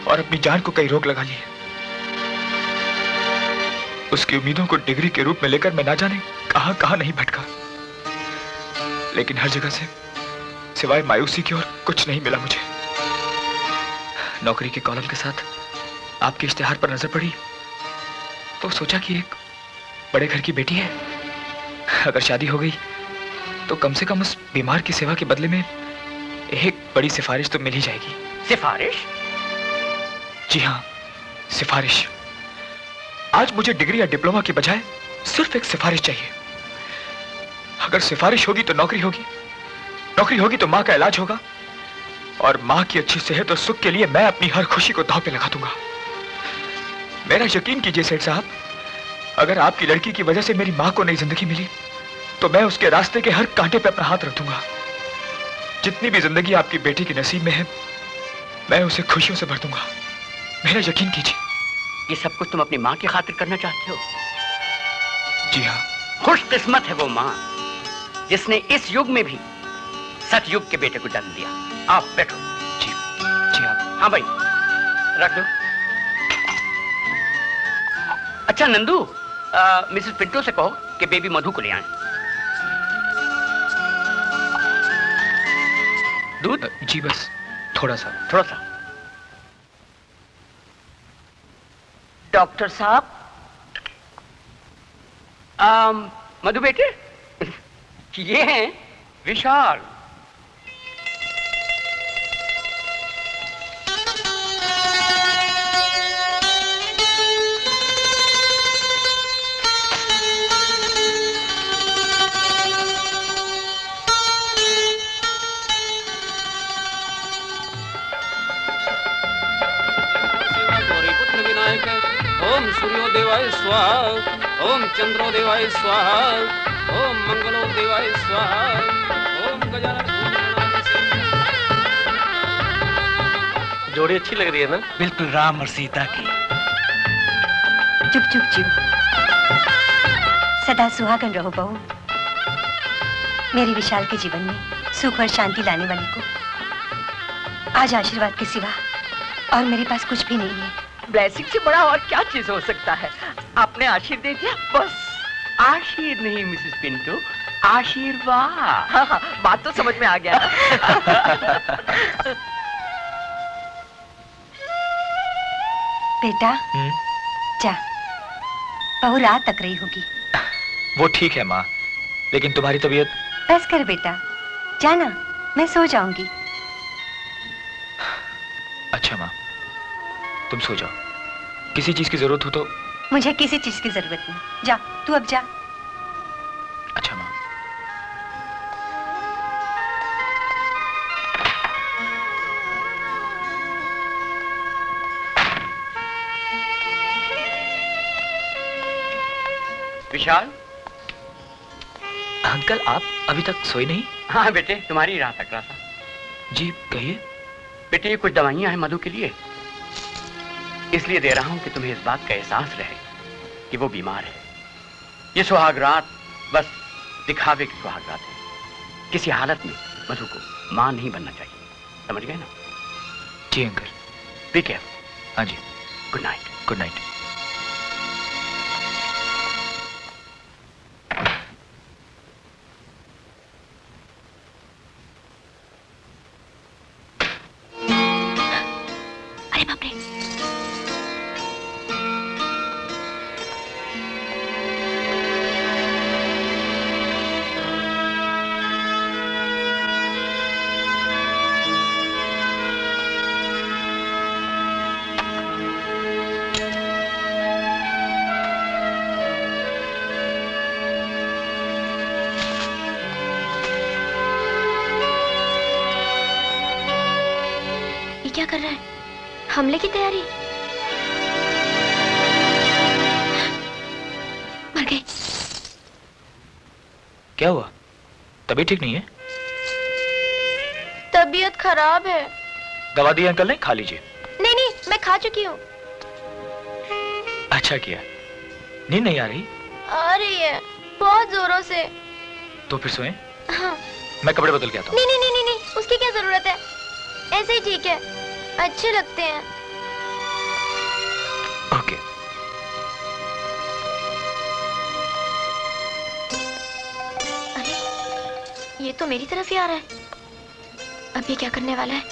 और अपनी जान को कई रोक लगा ली। उसकी उम्मीदों को डिग्री के रूप में लेकर मैं ना जाने कहां कहां नहीं भटका, लेकिन हर जगह से सिवाय मायूसी की और कुछ नहीं मिला मुझे। नौकरी के कॉलम के साथ आपके इश्तिहार पर नजर पड़ी तो सोचा कि एक बड़े घर की बेटी है, अगर शादी हो गई तो कम से कम उस बीमार की सेवा के बदले में एक बड़ी सिफारिश तो मिल ही जाएगी। सिफारिश? जी हाँ, सिफारिश। आज मुझे डिग्री या डिप्लोमा की बजाय सिर्फ एक सिफारिश चाहिए। अगर सिफारिश होगी तो नौकरी होगी, नौकरी होगी तो माँ का इलाज होगा, और माँ की अच्छी सेहत और सुख के लिए मैं अपनी हर खुशी को दांव पे लगा दूंगा। मेरा यकीन कीजिए सेठ साहब, अगर आपकी लड़की की वजह से मेरी माँ को नई जिंदगी मिली तो मैं उसके रास्ते के हर कांटे पे अपना हाथ रख दूंगा। जितनी भी जिंदगी आपकी बेटी के नसीब में है मैं उसे खुशियों से भर दूंगा, मेरा यकीन कीजिए। ये सब कुछ तुम अपनी माँ की खातिर करना चाहते हो? जी हाँ। खुशकिस्मत है वो माँ जिसने इस युग में भी सतयुग के बेटे को जन्म दिया। आप बैठो। जी जी आप। हाँ भाई रख दो। अच्छा नंदू, मिसेस पिंटो से कहो कि बेबी मधु को ले आए। दूध? जी बस थोड़ा सा। थोड़ा सा। डॉक्टर साहब। मधु बेटे, ये हैं विशाल। ओम सूर्यो देवाय स्वाहा, ओम चंद्रो देवाय स्वाहा, ओम मंगलो देवाय स्वाहा, ओम गजानन। जोड़ी अच्छी लग रही है ना? बिल्कुल राम और सीता की। चुप चुप चुप, सदा सुहागन रहो बहू। मेरे विशाल के जीवन में सुख और शांति लाने वाली को आज आशीर्वाद के सिवा और मेरे पास कुछ भी नहीं है। ब्लेसिंग से बड़ा और क्या चीज हो सकता है? आपने आशीर्वाद दे दिया बस। आशीर्वाद नहीं मिसेस पिंटो, आशीर्वाद। हाँ हाँ, बात तो समझ में आ गया। बेटा जा, बहू रात तक रही होगी। वो ठीक है माँ, लेकिन तुम्हारी तबीयत। बस कर बेटा, जाना, मैं सो जाऊंगी। अच्छा माँ, तुम सो जाओ, किसी चीज की जरूरत हो तो। मुझे किसी चीज की जरूरत नहीं, जा तू अब जा। अच्छा माँ। विशाल। अंकल आप अभी तक सोए नहीं? हाँ बेटे, तुम्हारी राह तक रहा था। जी कहिए। बेटे ये कुछ दवाइयां हैं मधु के लिए, इसलिए दे रहा हूं कि तुम्हें इस बात का एहसास रहे कि वो बीमार है। ये सुहाग रात बस दिखावे की सुहाग रात है। किसी हालत में मधु को मां नहीं बनना चाहिए, समझ गए ना? जी अंकल। ठीक है। हाँ जी। Good night. Good night. अरे बाप रे, क्या कर रहा है? हमले की तैयारी? मर गए। क्या हुआ? तबीयत ठीक नहीं है? तबीयत खराब है। दवा दी अंकल ने, खा लीजिए। नहीं नहीं, मैं खा चुकी हूँ। अच्छा किया। नींद नहीं आ रही? आ रही है, बहुत जोरों से। तो फिर सोएं? हाँ। मैं कपड़े बदल के आता हूँ। नहीं नहीं नहीं नहीं नहीं, उसकी क्या जरूरत है? ऐसे ही ठीक है, अच्छे लगते हैं। ओके। अरे ये तो मेरी तरफ ही आ रहा है। अब ये क्या करने वाला है?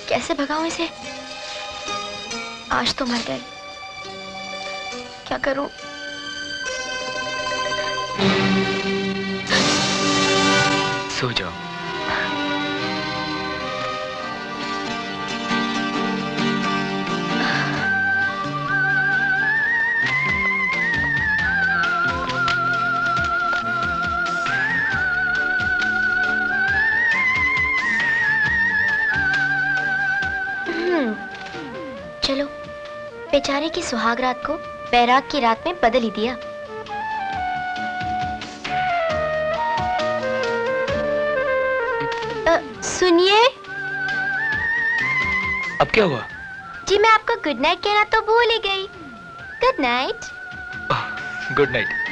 कैसे भगाऊं इसे? आज तो मर गए, क्या करूं? सो जाओ। चलो, बेचारे की सुहाग रात को बैराग की रात में बदल ही दिया। सुनिए। अब क्या हुआ? जी मैं आपको गुड नाइट कहना तो भूल ही गई। Good night. Good night.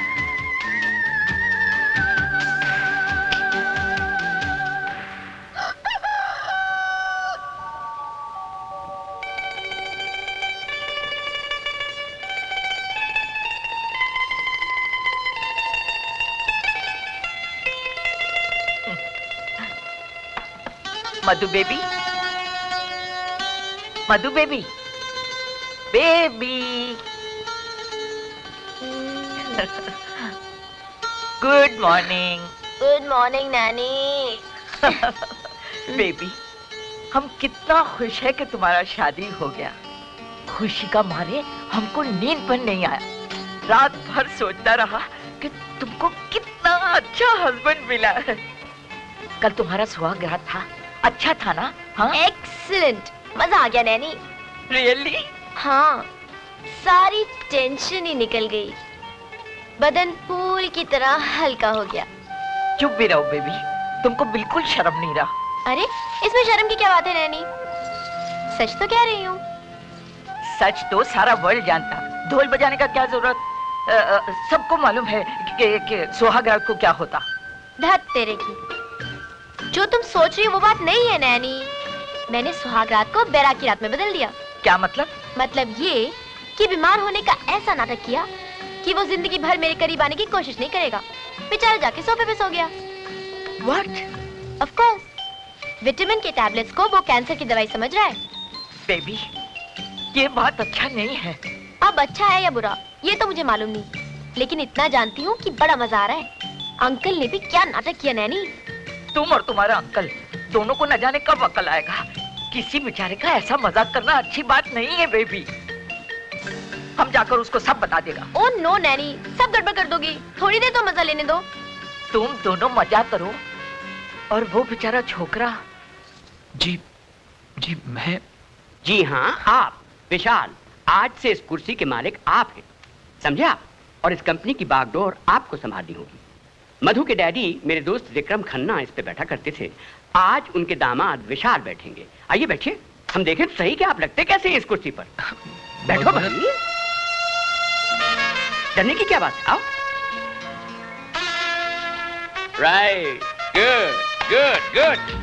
Madhu baby, Madhu baby, baby. Good morning. Good morning nanny. Baby, हम कितना खुश है कि तुम्हारा शादी हो गया। खुशी का मारे हमको नींद पर नहीं आया। रात भर सोचता रहा कि तुमको कितना अच्छा हस्बैंड मिला है। कल तुम्हारा सुहागरात था, अच्छा था ना? हाँ, एक्सीलेंट, मजा आ गया नैनी। रियली? हाँ, सारी टेंशन ही निकल गई, बदन फूल की तरह हल्का हो गया। चुप भी रहो बेबी, तुमको बिल्कुल शर्म नहीं रहा। अरे इसमें शर्म की क्या बात है नैनी? सच तो कह रही हूँ। सच तो सारा वर्ल्ड जानता, ढोल बजाने का क्या जरूरत? सबको मालूम है कि सुहागरात को क्या होता। धत तेरे की, जो तुम सोच रही हो वो बात नहीं है नैनी। मैंने सुहागरात को बैराग की रात में बदल दिया। क्या मतलब? मतलब ये कि बीमार होने का ऐसा नाटक किया कि वो जिंदगी भर मेरे करीब आने की कोशिश नहीं करेगा। बेचारा जाके सोफे पे सो गया। What? Of course, विटामिन के टैबलेट्स को वो कैंसर की दवाई समझ रहा है। बेबी, ये बात अच्छा नहीं है। अब अच्छा है या बुरा ये तो मुझे मालूम नहीं, लेकिन इतना जानती हूँ कि बड़ा मजा आ रहा है। अंकल ने भी क्या नाटक किया नैनी। तुम और तुम्हारा अंकल दोनों को न जाने कब अकल आएगा। किसी बेचारे का ऐसा मजाक करना अच्छी बात नहीं है बेबी। हम जाकर उसको सब बता देगा। ओ नो नैनी, सब गड़बड़ कर दोगी। थोड़ी देर तो मजा लेने दो। तुम दोनों मजा करो और वो बेचारा छोकरा। जी मैं। जी हाँ, आप विशाल, आज से इस कुर्सी के मालिक आप हैं, समझे आप? और इस कंपनी की बागडोर आपको संभालनी होगी। मधु के डैडी मेरे दोस्त विक्रम खन्ना इस पे बैठा करते थे, आज उनके दामाद विशाल बैठेंगे। आइए बैठिए, हम देखें तो सही कि आप लगते कैसे हैं इस कुर्सी पर। बैठो भाई, डरने की क्या बात है, आओ। Right, good good good.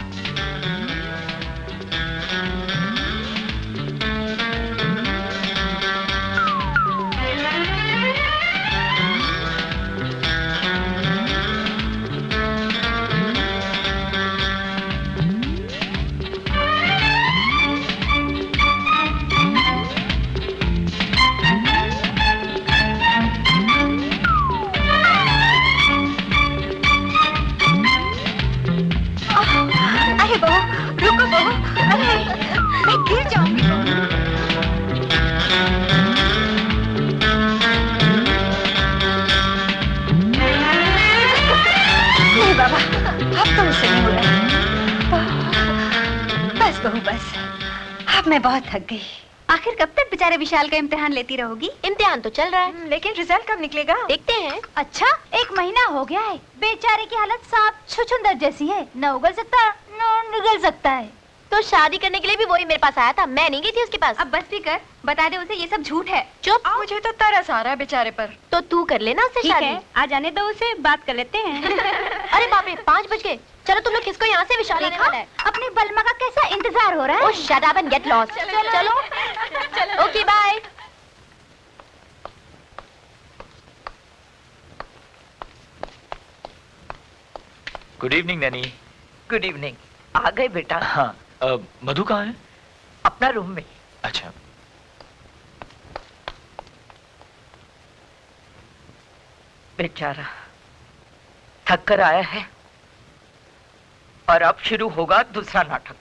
अरे बहू, रुको बहू, अरे मैं गिर जाऊंगी। नहीं बाबा, अब तो मुझसे नहीं हो रहा है। बस बहू बस। अब मैं बहुत थक गई। आखिर कब तक बेचारे विशाल का इम्तिहान लेती रहोगी? इम्तिहान तो चल रहा है, लेकिन रिजल्ट कब निकलेगा? देखते हैं। अच्छा, 1 महीना हो गया है। बेचारे की हालत साफ छुछुंदर जैसी है, न उगल सकता न निगल सकता है। तो शादी करने के लिए भी वही मेरे पास आया था, मैं नहीं गई थी उसके पास। अब बस भी कर, बता दे उसे ये सब झूठ है। चुप। मुझे तो तरस आ रहा है बेचारे पर। तो तू कर लेना उससे ठीक शादी। है, आ जाने दो उसे, बात कर लेते हैं। अरे बाप रे, 5 बज गए। चलो तुम लोग किसको यहाँ से विशाल आने वाला है। अपनी बलमा का कैसा इंतजार हो रहा है। Oh, shut up and get lost. चलो। Okay bye. Good evening nanny. Good evening. आ गए बेटा? हाँ। मधु कहाँ है? अपना रूम में। अच्छा। बेचारा थक कर आया है और अब शुरू होगा दूसरा नाटक।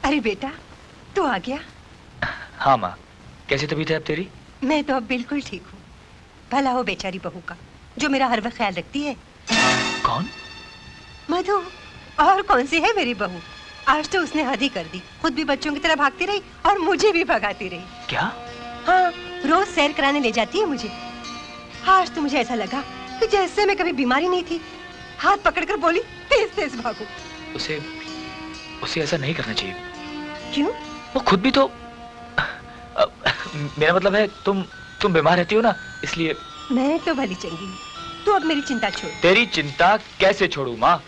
अरे बेटा, तू आ गया? हाँ माँ, कैसी तबीयत है अब तेरी? मैं तो अब बिल्कुल ठीक हूँ। भला हो बेचारी बहू का, जो मेरा हर वक्त ख्याल रखती है। कौन? मधु। और कौन सी है मेरी बहू? आज तो उसने हद ही कर दी, खुद भी बच्चों की तरह भागती रही और मुझे भी भगाती रही। क्या? हाँ, रोज सैर कराने ले जाती है मुझे। आज तो मुझे ऐसा लगा कि जैसे मैं कभी बीमारी नहीं थी। हाथ पकड़कर बोली, तेज तेज भागो। उसे ऐसा नहीं करना चाहिए। क्यों? वो खुद भी तो मेरा मतलब है तुम बीमार रहती हो ना, इसलिए। मैं तो भली चंगी हूँ, तू अब मेरी चिंता छोड़। तेरी चिंता कैसे छोड़ू माँ?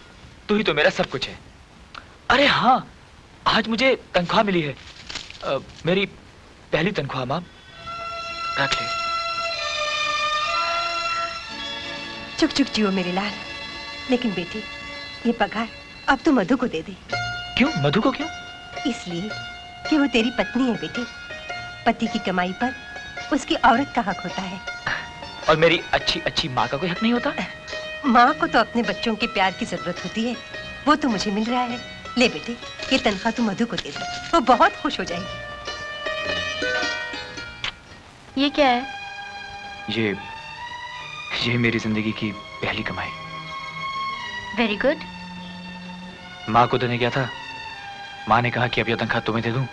तू ही तो मेरा सब कुछ है। अरे हाँ, आज मुझे तनख्वाह मिली है, मेरी पहली तनख्वाह। माँ रख ले। चुक चुक जियो मेरे लाल। लेकिन बेटी, ये पगार अब तू मधु को दे दे। क्यों? मधु को क्यों? इसलिए कि वो तेरी पत्नी है बेटी। पति की कमाई पर उसकी औरत का हक होता है। और मेरी अच्छी अच्छी माँ का कोई हक नहीं होता? माँ को तो अपने बच्चों के प्यार की जरूरत होती है, वो तो मुझे मिल रहा है। ले बेटे, ये तनख्वाह तू मधु को दे दे, वो बहुत खुश हो जाएगी। ये क्या है? ये मेरी जिंदगी की पहली कमाई। Very good. माँ को देने गया था, माँ ने कहा कि अब यह तनख्वाह तुम्हें दे दूं,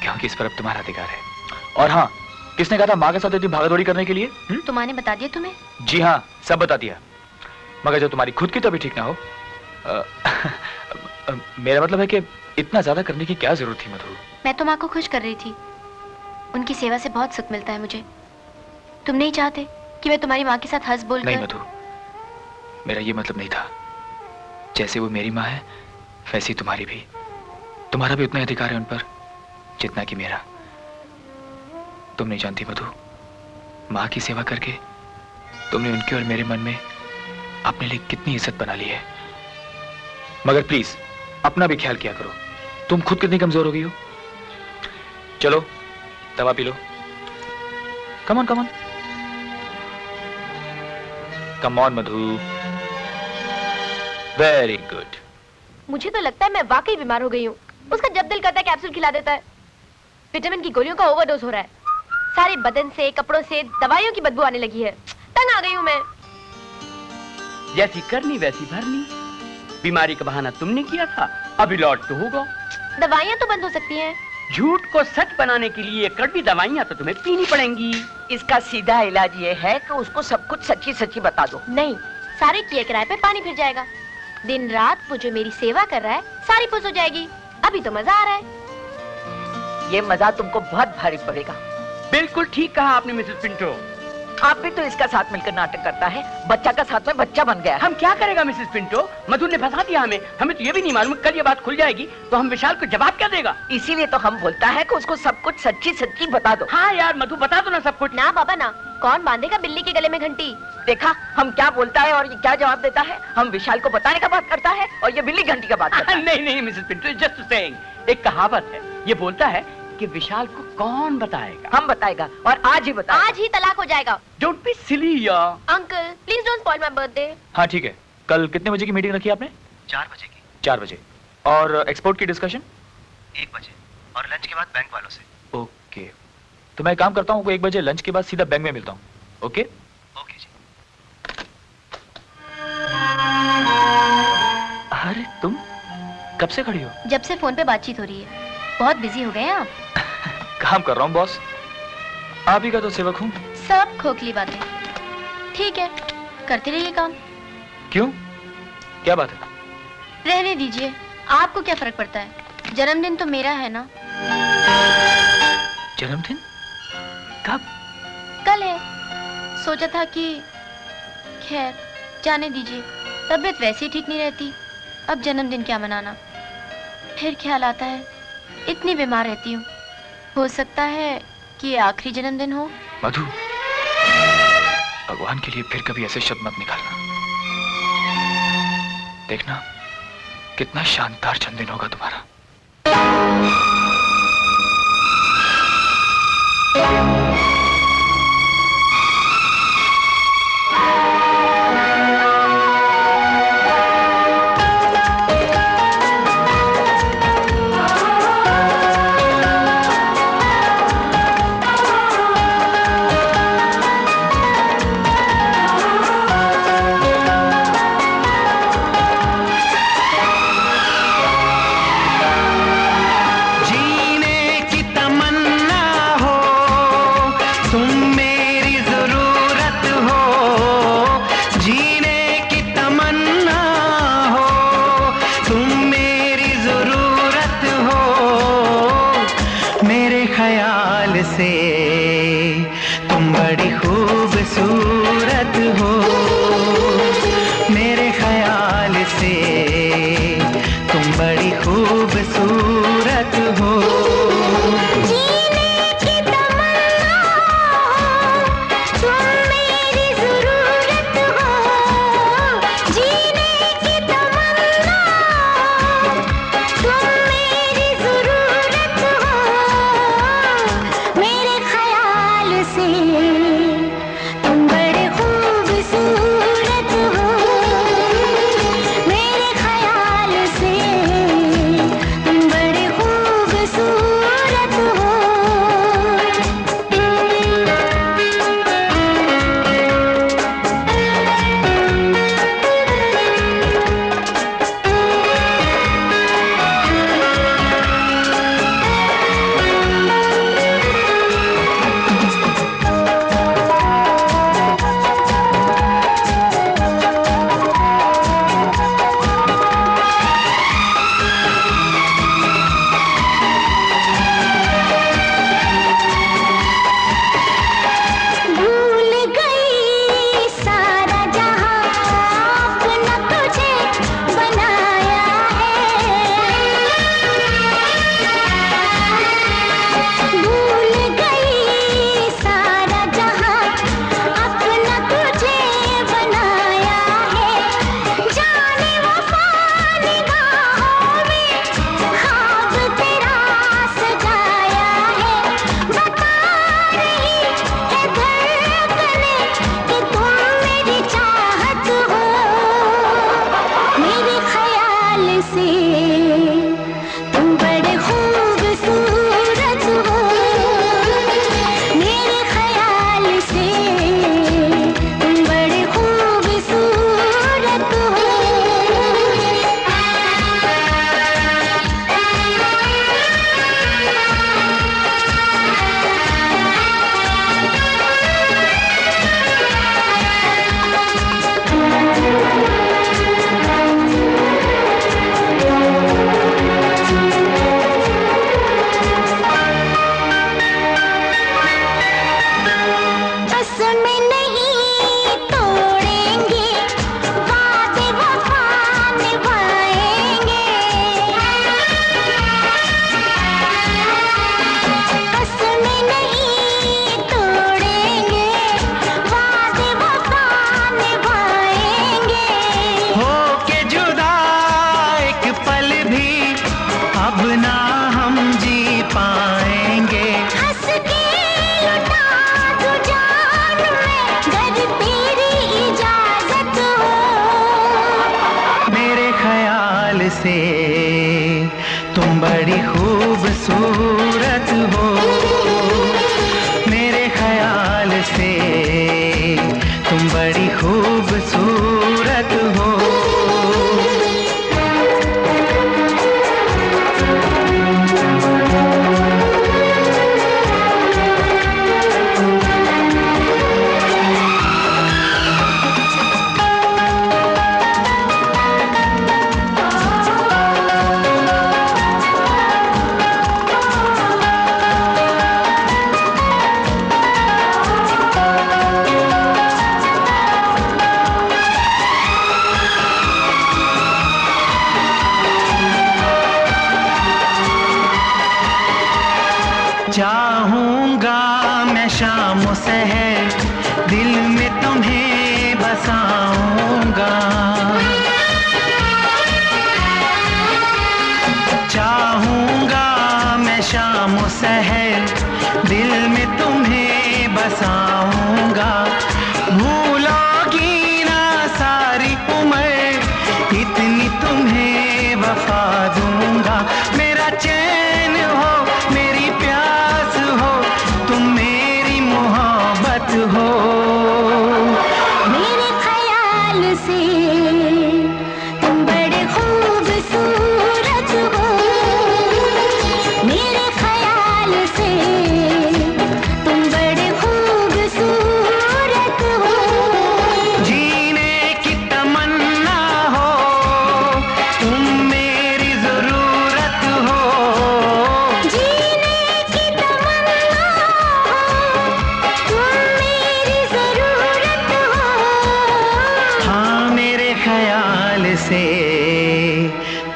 क्योंकि इस पर अब तुम्हारा अधिकार है। और हाँ, किसने कहा था माँ के साथ इतनी भागदौड़ी करने के लिए? तो माँ ने बता दिया तुम्हें? जी हाँ, सब बता दिया। मगर जब तुम्हारी खुद की तबीयत ठीक ना हो, मेरा मतलब है कि इतना ज्यादा करने की क्या जरूरत थी मधु? मैं तो माँ को खुश कर रही थी। उनकी सेवा से बहुत सुख मिलता है मुझे। तुम नहीं चाहते कि मैं तुम्हारी माँ के साथ हंस बोल? नहीं मधु, मेरा ये मतलब नहीं था। जैसे वो मेरी माँ है, वैसी तुम्हारी भी। तुम्हारा भी उतना अधिकार है उन पर जितना कि मेरा। तुम नहीं जानती मधु, माँ की सेवा करके तुमने उनके और मेरे मन में अपने लिए कितनी इज्जत बना ली है। मगर प्लीज अपना भी ख्याल किया करो। तुम खुद कितनी कमजोर हो गई हो। चलो दवा P low. Come on come on come on Madhu. Very good. मुझे तो लगता है मैं वाकई बीमार हो गई हूँ। उसका जब दिल करता है कैप्सूल खिला देता है। विटामिन की गोलियों का ओवरडोज हो रहा है। सारे बदन से, कपड़ों से दवाइयों की बदबू आने लगी है। तंग आ गई हूँ मैं। जैसी करनी वैसी भरनी। बीमारी का बहाना तुमने किया था, अब इलाज तो होगा। दवाइयाँ तो बंद हो सकती हैं। झूठ को सच बनाने के लिए कड़वी दवाइयाँ तो तुम्हें पीनी पड़ेंगी। इसका सीधा इलाज ये है कि उसको सब कुछ सच्ची सच्ची बता दो। नहीं, सारे किए किराए पे पानी फिर जाएगा। दिन रात वो जो मेरी सेवा कर रहा है सारी पुस हो जाएगी। अभी तो मजा आ रहा है। ये मजा तुमको बहुत भारी पड़ेगा। बिल्कुल ठीक कहा आपने मिसेस पिंटो। आप भी तो इसका साथ मिलकर नाटक करता है, बच्चा का साथ में बच्चा बन गया। हम क्या करेगा मिसेस पिंटो, मधु ने फंसा दिया हमें। हमें तो ये भी नहीं मालूम कल ये बात खुल जाएगी तो हम विशाल को जवाब क्या देगा। इसीलिए तो हम बोलता है कि उसको सब कुछ सच्ची सच्ची बता दो। हाँ यार मधु बता दो ना सब कुछ। ना बाबा ना, कौन बांधेगा बिल्ली के गले में घंटी। देखा हम क्या बोलता है और ये क्या जवाब देता है। हम विशाल को बताने का बात करता है और ये बिल्ली घंटी का बात करता है। नहीं नहीं मिसेस पिंटो, जस्ट सेइंग। एक कहावत है, ये बोलता है कि विशाल को कौन बताएगा। हम बताएगा और आज ही बताएगा। आज ही तलाक हो जाएगा। डोंट बी सिली यार। Uncle please don't spoil my birthday. हाँ ठीक है, कल कितने बजे की मीटिंग रखी आपने? 4 बजे की। 4 बजे। और एक्सपोर्ट की डिस्कशन? 1 बजे और लंच के बाद बैंक वालों से। ओके, तो मैं काम करता हूँ, 1 बजे लंच के बाद सीधा बैंक में मिलता हूँ। ओके ओके जी। अरे तुम कब से खड़ी हो? जब से फोन पे बातचीत हो रही है। बहुत बिजी हो गए हैं आप। काम कर रहा हूँ बॉस, आप ही का तो सेवक हूँ। सब खोखली बातें। ठीक है, करते रहिए काम। क्यों, क्या बात है? रहने दीजिए, आपको क्या फर्क पड़ता है। जन्मदिन तो मेरा है ना। जन्मदिन कब? कल है। सोचा था कि खैर जाने दीजिए, तबीयत वैसे ही ठीक नहीं रहती, अब जन्मदिन क्या मनाना। फिर ख्याल आता है इतनी बीमार रहती हूँ, हो सकता है कि ये आखिरी जन्मदिन हो। मधु, भगवान के लिए फिर कभी ऐसे शब्द मत निकालना। देखना कितना शानदार जन्मदिन होगा तुम्हारा। से तुम बड़ी खूबसूरत हो, मेरे ख्याल से तुम बड़ी खूबसूरत हो। चाहूंगा मैं शाम सहर दिल में तुम्हें बसाऊंगा, चाहूंगा मैं शाम सहर दिल में तुम्हें बसाऊंगा। भूलोगी ना सारी उम्र इतनी तुम्हें वफा दूंगा। मेरा चैन हो मेरी प्यास हो तुम मेरी मोहब्बत हो। मेरे ख्याल से तुम बड़े खूबसूरत हो, मेरे ख्याल से तुम बड़े खूबसूरत हो। जीने की तमन्ना हो तुम मेरी जरूरत हो, जीने की तमन्ना हो तुम मेरी जरूरत हो। हाँ मेरे ख्याल से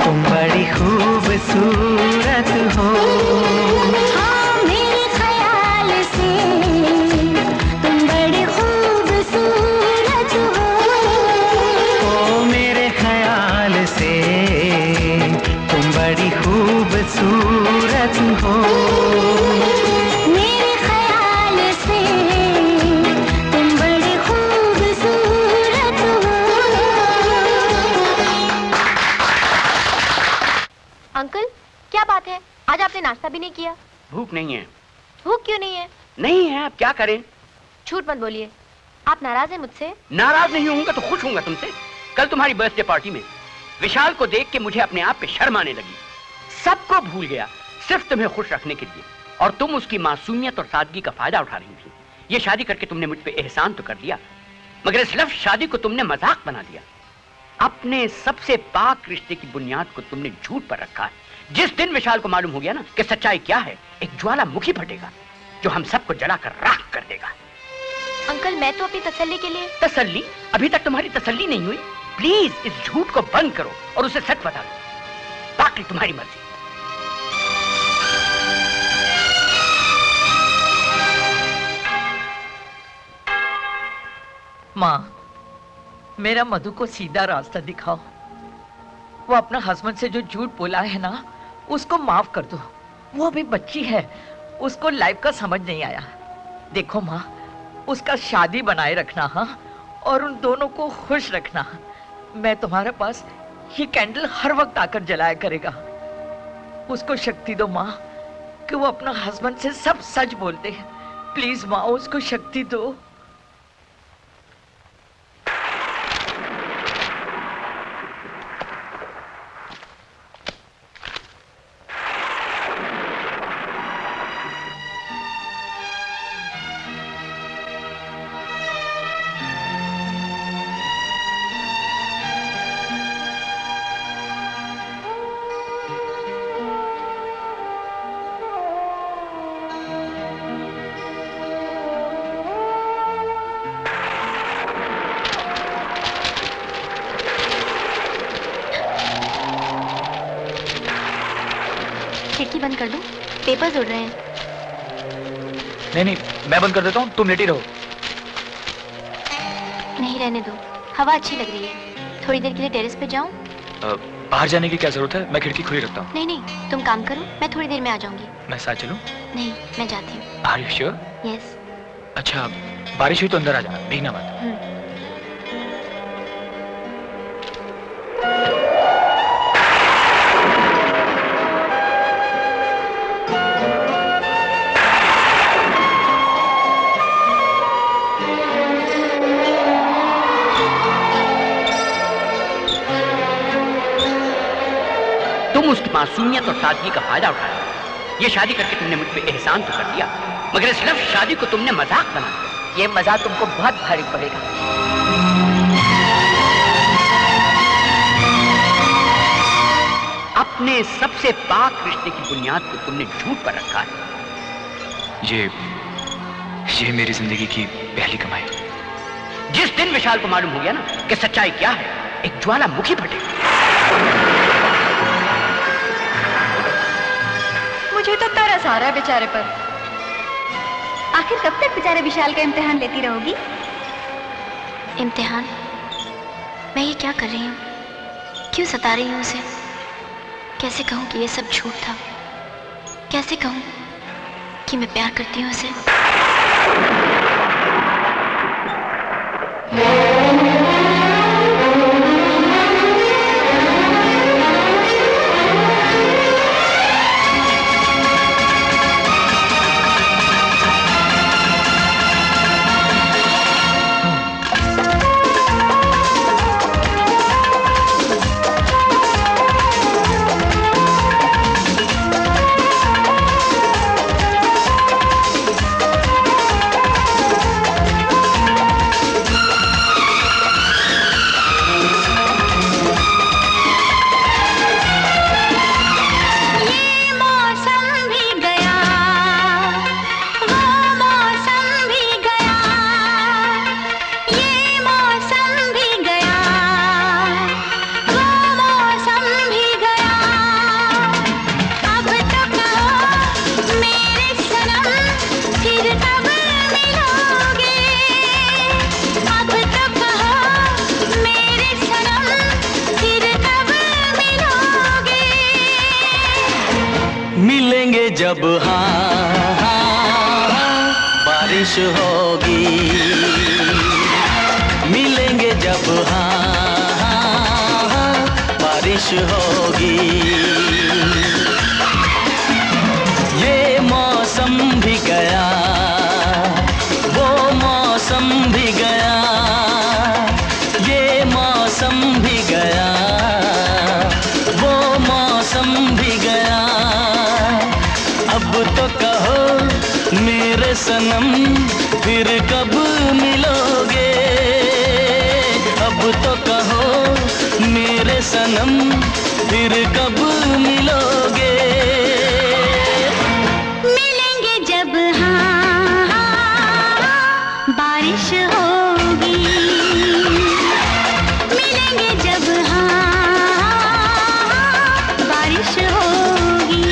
तुम बड़ी खूबसूरत हो। हाँ मेरे ख्याल से तुम बड़े खूबसूरत हो। ओ मेरे ख्याल से तुम बड़ी खूबसूरत हो। मेरे ख्याल से तुम बड़े खूबसूरत हो। अंकल क्या बात है, आज आपने नाश्ता भी नहीं किया? भूख नहीं है। भूख क्यों नहीं है? नहीं है, अब क्या करें? झूठ मत बोलिए, आप नाराज हैं मुझसे? नाराज नहीं होऊंगा तो खुश होऊंगा तुमसे। कल तुम्हारी बर्थडे पार्टी में विशाल को देख के मुझे अपने आप पे शर्म आने लगी। सबको भूल गया सिर्फ तुम्हें खुश रखने के लिए, और तुम उसकी मासूमियत और सादगी का फायदा उठा रही थी। ये शादी करके तुमने मुझ पे एहसान तो कर लिया, मगर इस लफ्ज़ शादी को तुमने मजाक बना दिया। अपने सबसे पाक रिश्ते की बुनियाद को तुमने झूठ पर रखा है। जिस दिन विशाल को मालूम हो गया ना कि सच्चाई क्या है, एक ज्वालामुखी फटेगा जो हम सबको जलाकर राख कर देगा। अंकल मैं तो अपनी तसल्ली के लिए। तसल्ली? अभी तक तुम्हारी तसल्ली नहीं हुई। प्लीज इस झूठ को बंद करो और उसे सच बता दो, बाकी तुम्हारी मर्जी। माँ, मेरा मधु को सीधा रास्ता दिखाओ। वो अपना हस्बैंड से जो झूठ बोला है ना, उसको माफ कर दो। वो अभी बच्ची है, उसको लाइफ का समझ नहीं आया। देखो माँ, उसका शादी बनाए रखना, हाँ, और उन दोनों को खुश रखना। मैं तुम्हारे पास ये कैंडल हर वक्त आकर जलाया करेगा। उसको शक्ति दो माँ कि वो अपना हस्बैंड से सब सच बोलते हैं। प्लीज माँ, उसको शक्ति दो। खिड़की बंद कर दूं? पेपर्स उड़ रहे हैं। नहीं नहीं, मैं बंद कर देता हूँ, तुम लेटी रहो। नहीं रहने दो, हवा अच्छी लग रही है। थोड़ी देर के लिए टेरेस पे जाऊं? बाहर जाने की क्या जरूरत है, मैं खिड़की खुली रखता हूँ। नहीं नहीं, तुम काम करो, मैं थोड़ी देर में आ जाऊंगी। मैं साथ चलूं? नहीं, मैं जाती हूँ। Are you sure? यस। अच्छा, बारिश हुई तो अंदर आ जाना, भीगना मत। तुम उसकी मासूमियत और सादगी का फायदा उठाया। ये शादी करके तुमने मुझ पे एहसान तो कर दिया, मगर इस लफ्ज़ शादी को तुमने मजाक बना दिया। ये मजाक तुमको बहुत भारी पड़ेगा। अपने सबसे पाक रिश्ते की बुनियाद को तुमने झूठ पर रखा है। ये मेरी जिंदगी की पहली कमाई। जिस दिन विशाल को मालूम हो गया ना कि सच्चाई क्या है, एक ज्वालामुखी फटे। मुझे तो तरस आ रहा है बेचारे पर। आखिर कब तक बेचारे विशाल का इम्तिहान लेती रहोगी? इम्तिहान? मैं ये क्या कर रही हूँ? क्यों सता रही हूँ उसे? कैसे कहूँ कि ये सब झूठ था? कैसे कहूँ कि मैं प्यार करती हूँ उसे? जब बारिश होगी, मिलेंगे जब बारिश होगी। ये मौसम भी गया, वो मौसम भी गया, ये मौसम भी गया, वो मौसम भी गया। अब तो कहो मेरे सनम फिर कब मिलोगे? अब तो कहो मेरे सनम फिर कब मिलोगे? मिलेंगे जब बारिश होगी, मिलेंगे जब बारिश होगी।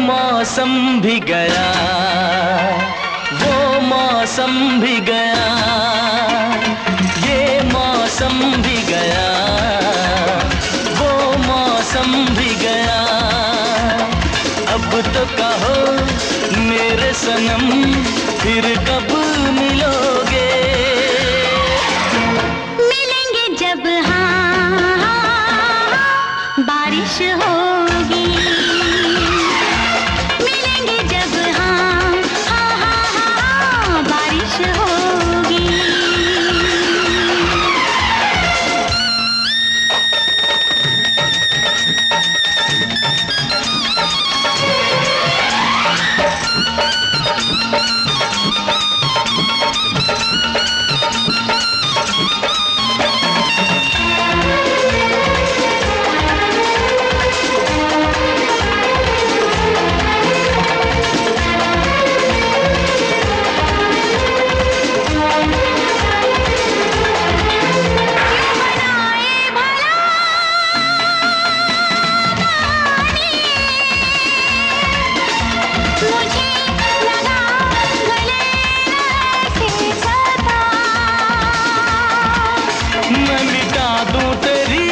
मौसम भी गया, वो मौसम भी गया, ये मौसम भी गया, वो मौसम भी गया। अब तो कहो मेरे सनम फिर कब मिलोगे? मिलेंगे जब बारिश होगी, मिलेंगे जब बारिश होगी। मैं मिटा दूं तेरी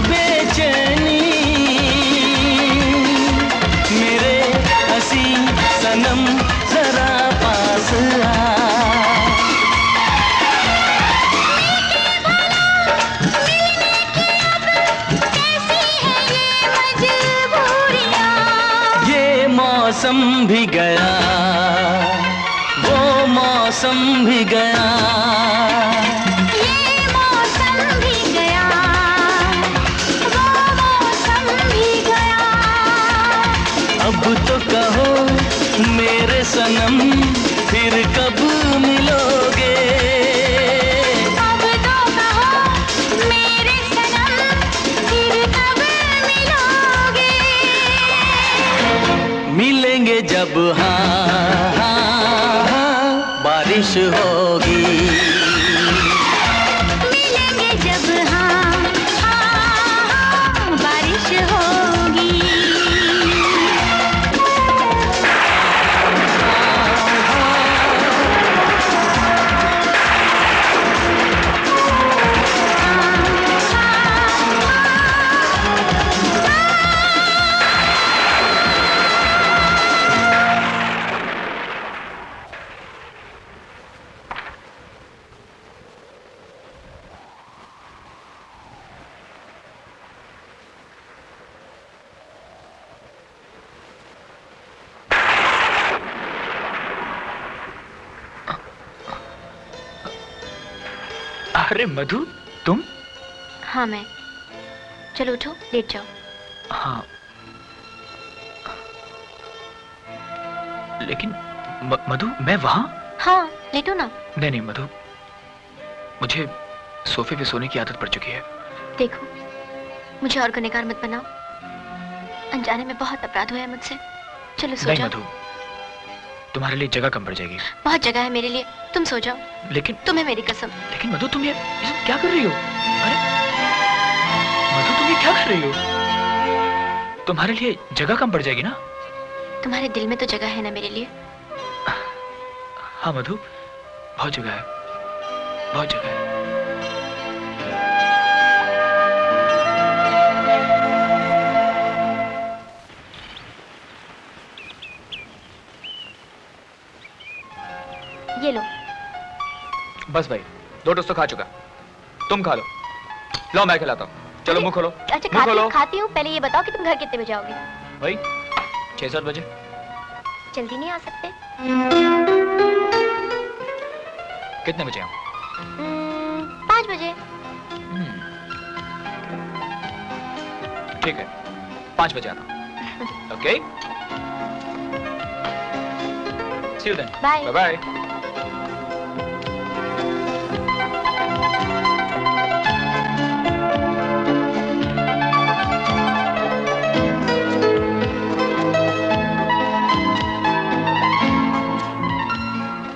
बेचैनी, मेरे हसी सनम जरा पास आ। ये मौसम भी गया, वो मौसम भी गया, ये मौसम भी गया, वो मौसम भी गया। अब तो कहो मेरे सनम फिर कब मिलोगे, अब तो कहो मेरे सनम फिर कब मिलोगे। मिलेंगे जब हाँ हाँ हाँ बारिश होगी, मिलेंगे जब हाँ हाँ हाँ बारिश होगी। अरे मधु, तुम? हाँ मैं। चलो उठो, लेट जाओ। हाँ, लेकिन मधु मैं वहां? हाँ लेटो ना। नहीं नहीं मधु, मुझे सोफे पे सोने की आदत पड़ चुकी है। देखो, मुझे और गुनहगार मत बनाओ। अनजाने में बहुत अपराध हुआ है मुझसे। चलो सो नहीं जाओ। मधु, तुम्हारे लिए जगह कम पड़ जाएगी। बहुत जगह है मेरे लिए, तुम सो जाओ। लेकिन तुम्हें मेरी कसम। लेकिन मधु तुम ये सब क्या कर रही हो? अरे मधु तुम ये क्या कर रही हो? तुम्हारे लिए जगह कम पड़ जाएगी ना? तुम्हारे दिल में तो जगह है ना मेरे लिए। हाँ मधु, बहुत जगह है, बहुत जगह है। ये लो। बस भाई, 2 टोस्ट तो खा चुका, तुम खा लो। लो मैं खिलाता हूँ। चलो मुंह खोलो। अच्छा मुंह खोलो। खाती हूँ। पहले ये बताओ कि तुम घर कितने बजे आओगे? भाई 6-7 बजे। जल्दी नहीं आ सकते? कितने बजे आऊँ? 5 बजे। ठीक है, 5 बजे आना। Okay, see you then. Bye bye.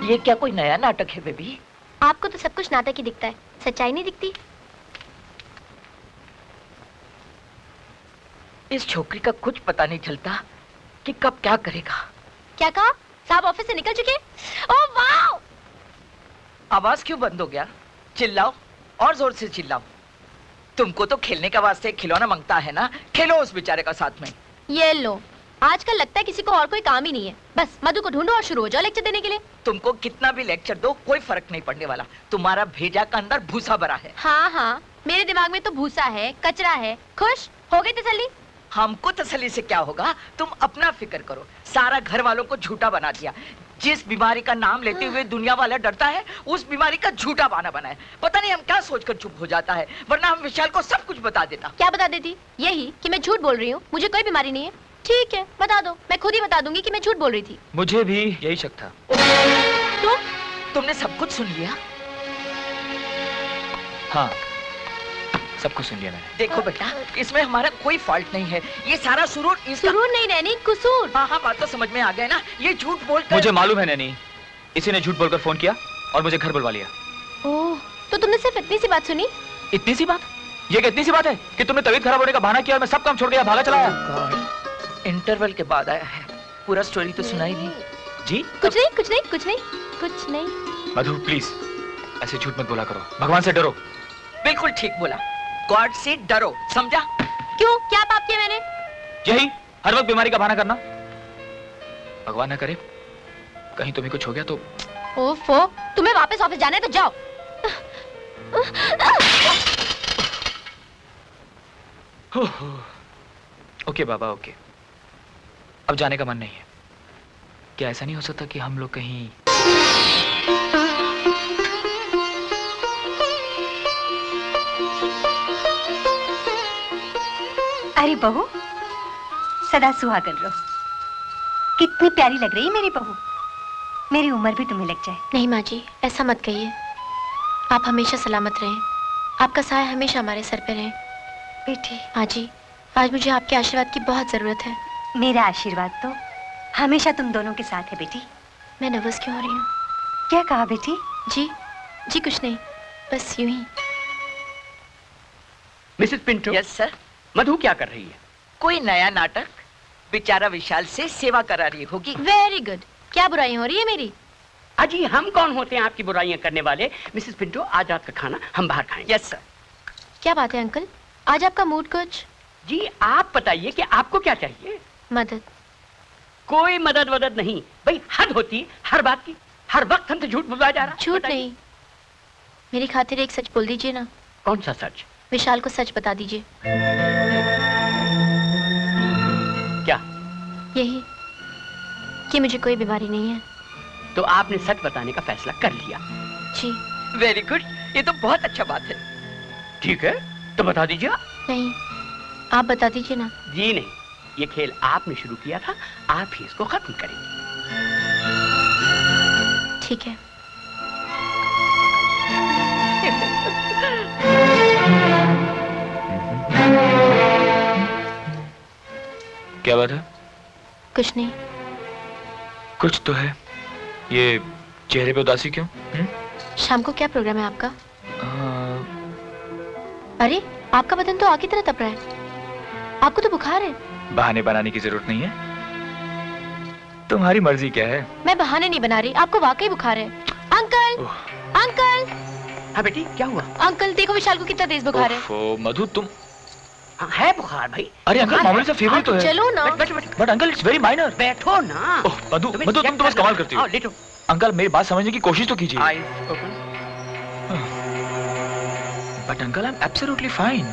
ये क्या कोई नया नाटक है बेबी? आपको तो सब कुछ नाटक ही दिखता है, सच्चाई नहीं दिखती। इस छोकरी का कुछ पता नहीं चलता कि कब क्या करेगा। क्या कहा? साहब ऑफिस से निकल चुके? Oh wow! आवाज क्यों बंद हो गया? चिल्लाओ और जोर से चिल्लाओ। तुमको तो खेलने का वास्ते खिलौना मांगता है ना, खेलो उस बेचारे का साथ में। ये लो, आजकल लगता है किसी को और कोई काम ही नहीं है। बस मधु को ढूंढो और शुरू हो जाओ लेक्चर देने के लिए। तुमको कितना भी लेक्चर दो कोई फर्क नहीं पड़ने वाला। तुम्हारा भेजा का अंदर भूसा भरा है। हाँ हाँ, मेरे दिमाग में तो भूसा है, कचरा है। खुश हो गई तसल्ली? हमको तसल्ली से क्या होगा, तुम अपना फिक्र करो। सारा घर वालों को झूठा बना दिया। जिस बीमारी का नाम लेते हुए दुनिया वाला डरता है, उस बीमारी का झूठा बहाना बनाया। पता नहीं हम क्या सोचकर चुप हो जाता है, वरना हम विशाल को सब कुछ बता देता। क्या बता देती? यही कि मैं झूठ बोल रही हूँ, मुझे कोई बीमारी नहीं है। ठीक है, बता दो, मैं खुद ही बता दूंगी कि मैं झूठ बोल रही थी। मुझे भी यही शक था। तो तुमने सब कुछ सुन लिया? हाँ, सब कुछ सुन लिया मैंने। देखो बेटा, इसमें हमारा कोई फॉल्ट नहीं है। ये सारा सुरूर सुरूर नहीं नैनी, कसूर। हाँ हाँ, बात तो समझ में आ गया ना। ये झूठ बोलकर मुझे मालूम है नैनी, इसी ने झूठ बोलकर फोन किया और मुझे घर बुलवा लिया। ओह, तो तुमने सिर्फ इतनी सी बात सुनी? इतनी सी बात? ये क्या इतनी सी बात है कि तुमने तबीयत खराब होने का बहाना किया और मैं सब काम छोड़ के यहाँ भागा चला आया? इंटरवल के बाद आया है, पूरा स्टोरी तो सुनाई नहीं। जी? कुछ नहीं, कुछ नहीं, कुछ नहीं, कुछ नहीं। मधु प्लीज, ऐसे झूठ मत बोला करो, भगवान से डरो। बिल्कुल ठीक बोला, गॉड से डरो, समझा? क्यों, क्या पाप किया मैंने? यही हर वक्त बीमारी का बहाना करना। भगवान ना करे कहीं तुम्हें कुछ हो गया तो। ओफो, तुम्हें वापस ऑफिस जाना है तो जाओ। ओके बाबा, ओके। अब जाने का मन नहीं है। क्या ऐसा नहीं हो सकता कि हम लोग कहीं अरे बहू, सदा सुहागन रहो। कितनी प्यारी लग रही है मेरी बहू। मेरी उम्र भी तुम्हें लग जाए। नहीं माँ जी, ऐसा मत कहिए। आप हमेशा सलामत रहें, आपका साया हमेशा हमारे सर पे रहे। बेटी। माँ जी, आज मुझे आपके आशीर्वाद की बहुत जरूरत है। मेरा आशीर्वाद तो हमेशा तुम दोनों के साथ है बेटी। मैं नर्वस क्यों हो रही हूँ? क्या कहा बेटी? जी कुछ नहीं, बस यूं ही। Mrs Pinto. Yes sir. Madhu क्या कर रही है? कोई नया नाटक बेचारा विशाल से सेवा करा रही होगी। Very good. क्या बुराई हो रही है मेरी? अजी हम कौन होते हैं आपकी बुराइयां करने वाले? मिसेस पिंटो, आज रात का खाना हम बाहर खाएंगे। Yes sir. क्या बात है अंकल, आज आपका मूड कुछ? जी आप बताइए कि आपको क्या चाहिए? मदद। कोई मदद वदद नहीं भाई, हद होती है हर बात की। हर वक्त हमसे झूठ बुलवाया जा रहा। झूठ नहीं, मेरी खातिर एक सच बोल दीजिए ना। कौन सा सच? विशाल को सच बता दीजिए। क्या? यही कि मुझे कोई बीमारी नहीं है। तो आपने सच बताने का फैसला कर लिया? जी। वेरी गुड, ये तो बहुत अच्छा बात है। ठीक है, तो बता दीजिए। नहीं, आप बता दीजिए ना। जी नहीं, ये खेल आपने शुरू किया था, आप ही इसको खत्म करेंगे। ठीक है। क्या बात है? कुछ नहीं। कुछ तो है। ये चेहरे पे उदासी क्यों? शाम को क्या प्रोग्राम है आपका? अरे आपका बदन तो आग की तरह तप रहा है। आपको तो बुखार है। बहाने बनाने की जरूरत नहीं है, तुम्हारी मर्जी क्या है। मैं बहाने नहीं बना रही, आपको वाकई बुखार है। Uncle, uncle. हाँ बेटी, क्या हुआ? अंकल देखो विशाल को कितना तेज बुखार है। ओह मधु, तुम है बुखार भाई। अरे अंकल मामूली सा फीवर तो है। चलो ना। But uncle it's very minor. बैठो ना। मधु मधु तुम तो बस कमाल करती हो। लेटो। अंकल मेरी बात समझने की कोशिश तो कीजिए। Eyes open. But uncle I am absolutely fine.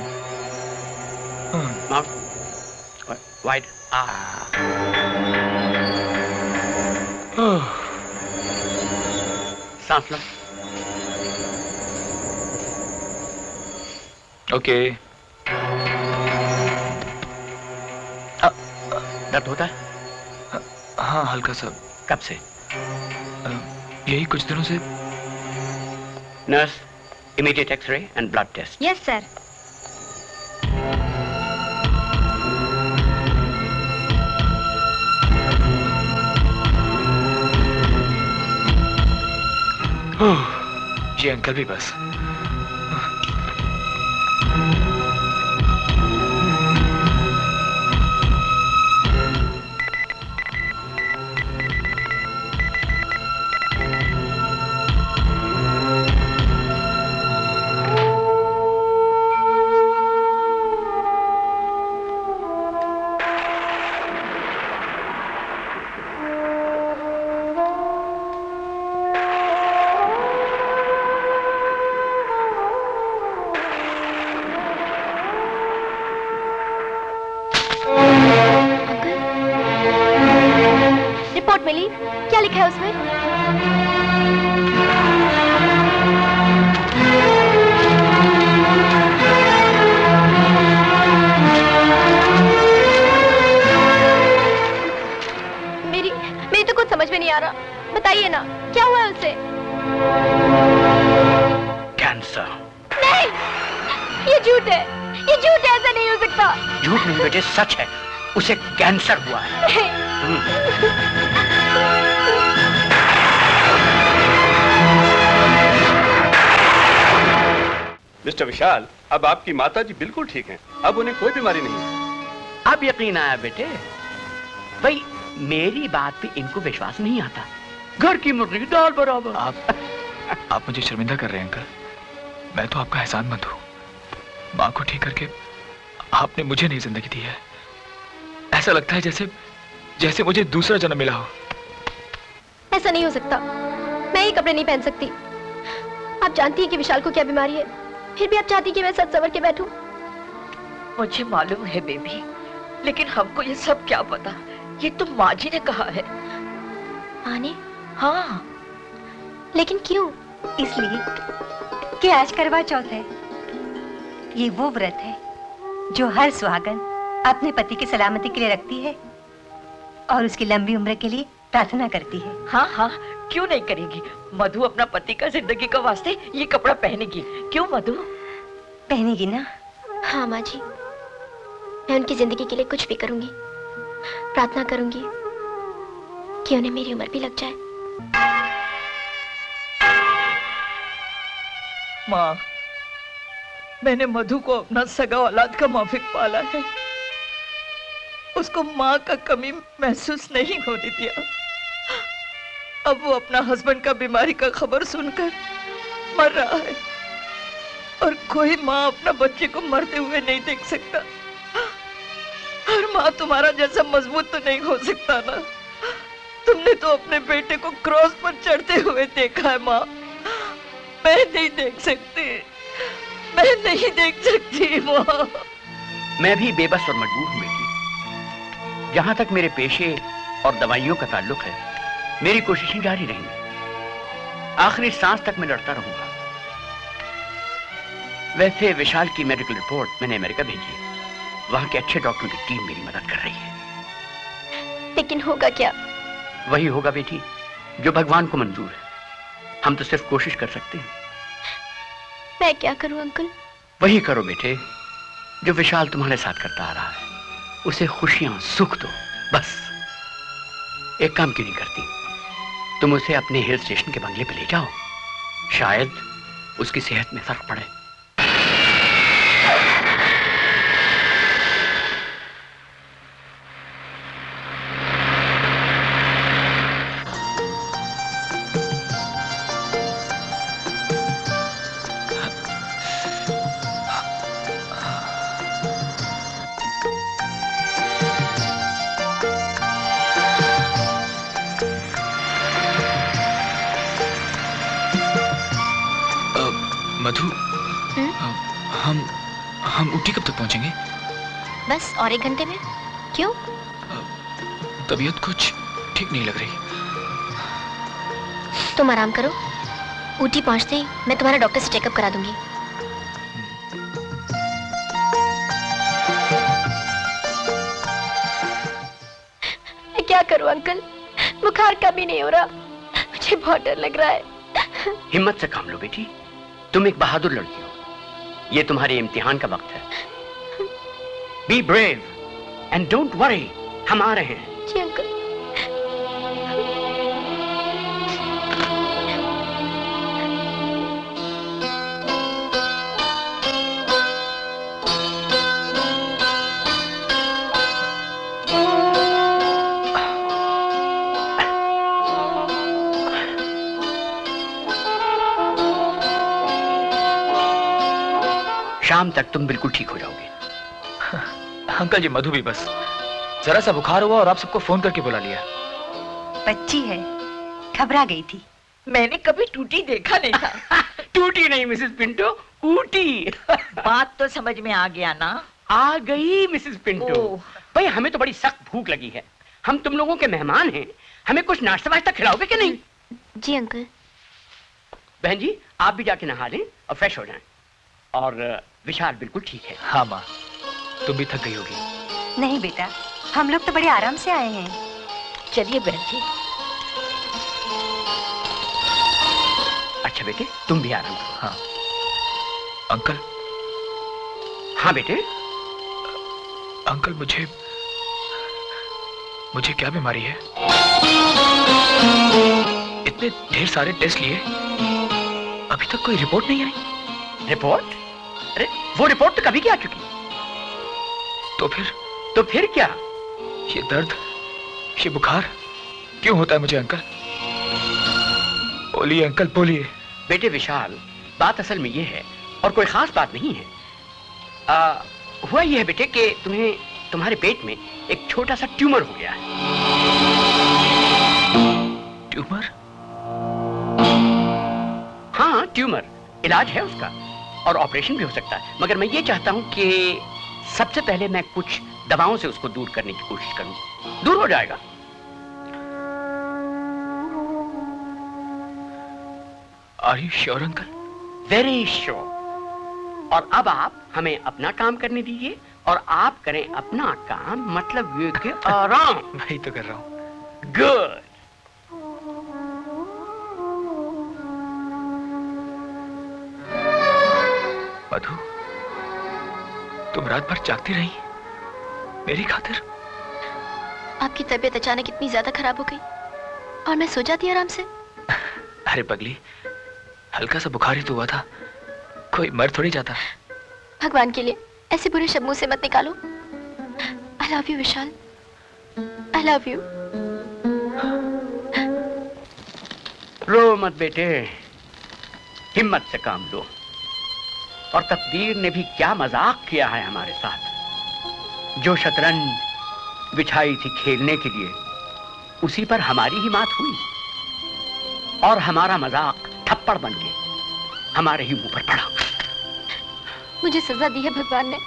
Mouth wide. सांस लो। ओके। दर्द होता है? हाँ हल्का सा। कब से? यही कुछ दिनों से। Nurse, immediate x-ray and blood test. Yes sir. ये अंकल भी बस। रिपोर्ट मिली, क्या लिखा है उसमें? मेरी तो कुछ समझ में नहीं आ रहा। बताइए ना, क्या हुआ है उसे? कैंसर। नहीं, ये झूठ है, ये झूठ है, ऐसा नहीं हो सकता। झूठ नहीं बेटे, सच है, उसे कैंसर हुआ है। मिस्टर विशाल, अब आपकी माताजी बिल्कुल ठीक हैं। अब उन्हें कोई बीमारी नहीं है। अब यकीन आया बेटे। भाई मेरी बात पे इनको विश्वास नहीं आता। घर की मुर्गी दाल बराबर। आप मुझे शर्मिंदा कर रहे हैं अंकल। मैं तो आपका एहसानमंद हूँ। माँ को ठीक करके आपने मुझे नई जिंदगी दी है। ऐसा लगता है जैसे जैसे मुझे दूसरा जन्म मिला हो। ऐसा नहीं हो सकता, मैं ये कपड़े नहीं पहन सकती। आप जानती हैं कि विशाल को क्या बीमारी है, फिर भी आप चाहती कि मैं सच सवर के बैठूं? मुझे मालूम है बेबी, लेकिन हमको ये सब क्या पता। ये तो माँ जी ने कहा है। माँ ने? हाँ। लेकिन क्यों? इसलिए कि आज करवा चौथ है। ये वो व्रत है जो हर सुहागन अपने पति की सलामती के लिए रखती है और उसकी लंबी उम्र के लिए प्रार्थना करती है। हाँ हाँ, क्यों नहीं करेगी। मधु अपना पति का जिंदगी का वास्ते ये कपड़ा पहनेगी। क्यों मधु? पहनेगी ना? हाँ माँ जी, मैं उनकी जिंदगी के लिए कुछ भी करूंगी। प्रार्थना करूंगी कि उन्हें मेरी उम्र भी लग जाए। माँ, मैंने मधु को अपना सगा औलाद का माफिक पाला है। उसको माँ का कमी महसूस नहीं होने दिया। अब वो अपना हस्बैंड का बीमारी का खबर सुनकर मर रहा है और कोई माँ अपना बच्चे को मरते हुए नहीं देख सकता। हर माँ तुम्हारा जैसा मजबूत तो नहीं हो सकता ना। तुमने तो अपने बेटे को क्रॉस पर चढ़ते हुए देखा है माँ। मैं नहीं देख सकती, मैं नहीं देख सकती माँ। मैं भी बेबस और मजबूर हूँ बेटी। जहां तक मेरे पेशे और दवाइयों का ताल्लुक है, मेरी कोशिशें जारी रहेंगी। आखिरी सांस तक मैं लड़ता रहूंगा। वैसे विशाल की मेडिकल रिपोर्ट मैंने अमेरिका भेजी है। वहां के अच्छे डॉक्टरों की टीम मेरी मदद कर रही है। लेकिन होगा क्या? वही होगा बेटी जो भगवान को मंजूर है। हम तो सिर्फ कोशिश कर सकते हैं। मैं क्या करूं अंकल? वही करो बेटे जो विशाल तुम्हारे साथ करता आ रहा है। उसे खुशियां सुख दो बस। एक काम क्यों नहीं करती, तुम उसे अपने हिल स्टेशन के बंगले पे ले जाओ। शायद उसकी सेहत में फर्क पड़े। मधु, हम ऊटी कब तक पहुंचेंगे? बस और 1 घंटे में। क्यों? तबीयत कुछ ठीक नहीं लग रही। तुम आराम करो, ऊटी पहुंचते ही मैं तुम्हारा डॉक्टर से चेकअप करा दूंगी। मैं क्या करूं अंकल, बुखार का भी नहीं हो रहा। मुझे बहुत डर लग रहा है। हिम्मत से काम लो बेटी, तुम एक बहादुर लड़की हो। ये तुम्हारे इम्तिहान का वक्त है। Be brave and don't worry, हम आ रहे हैं। जी अंकल। शाम तक तुम बिल्कुल ठीक हो जाओगे। अंकल जी, मधु भी बस जरा सा बुखार हुआ और आप सबको फोन करके बुला लिया। बच्ची है, घबरा गई थी। मैंने कभी टूटी देखा नहीं था। टूटी नहीं मिसेस पिंटो, ऊटी। बात तो समझ में आ गया ना? आ गई मिसेस पिंटो। भाई हमें तो बड़ी सख्त भूख लगी है। हम तुम लोगों के मेहमान हैं, हमें कुछ नाश्ता वाश्ता खिलाओगे कि नहीं? जी अंकल। बहन जी, आप भी जाके नहा लें और फ्रेश हो जाएं। और विशाल बिल्कुल ठीक है। हाँ माँ, तुम भी थक गई होगी। नहीं बेटा, हम लोग तो बड़े आराम से आए हैं। चलिए बहन जी। अच्छा बेटे, तुम भी आराम करो। हाँ अंकल। हाँ बेटे। अंकल, मुझे क्या बीमारी है? इतने ढेर सारे टेस्ट लिए, अभी तक कोई रिपोर्ट नहीं आई। रिपोर्ट? अरे वो रिपोर्ट तो कभी की आ चुकी। तो फिर क्या? ये दर्द, ये बुखार क्यों होता है मुझे अंकल? बोलिए अंकल, बोलिए। बेटे विशाल, बात असल में ये है और कोई खास बात नहीं है। हुआ ये है बेटे कि तुम्हारे पेट में एक छोटा सा ट्यूमर हो गया है। ट्यूमर? हाँ, ट्यूमर। इलाज है उसका और ऑपरेशन भी हो सकता है, मगर मैं ये चाहता हूं कि सबसे पहले मैं कुछ दवाओं से उसको दूर करने की कोशिश करूं। दूर हो जाएगा। Are you sure, uncle? Very sure. और अब आप हमें अपना काम करने दीजिए और आप करें अपना काम, मतलब ये कि आराम। वही तो कर रहा हूं। गुड। मधु, तुम रात भर जागती रही मेरी खातिर? आपकी तबीयत अचानक इतनी ज्यादा खराब हो गई और मैं सो जाती आराम से। अरे पगली, हल्का सा बुखार ही तो हुआ था, कोई मर थोड़ी जाता। भगवान के लिए ऐसे बुरे शब्द मुंह से मत निकालो। I love you Vishal, I love you। रो मत बेटे, हिम्मत से काम लो। और तकदीर ने भी क्या मजाक किया है हमारे साथ। जो शतरंज बिछाई थी खेलने के लिए, उसी पर हमारी ही मात हुई और हमारा मजाक थप्पड़ बन के हमारे ही मुंह पर पड़ा। मुझे सजा दी है भगवान ने।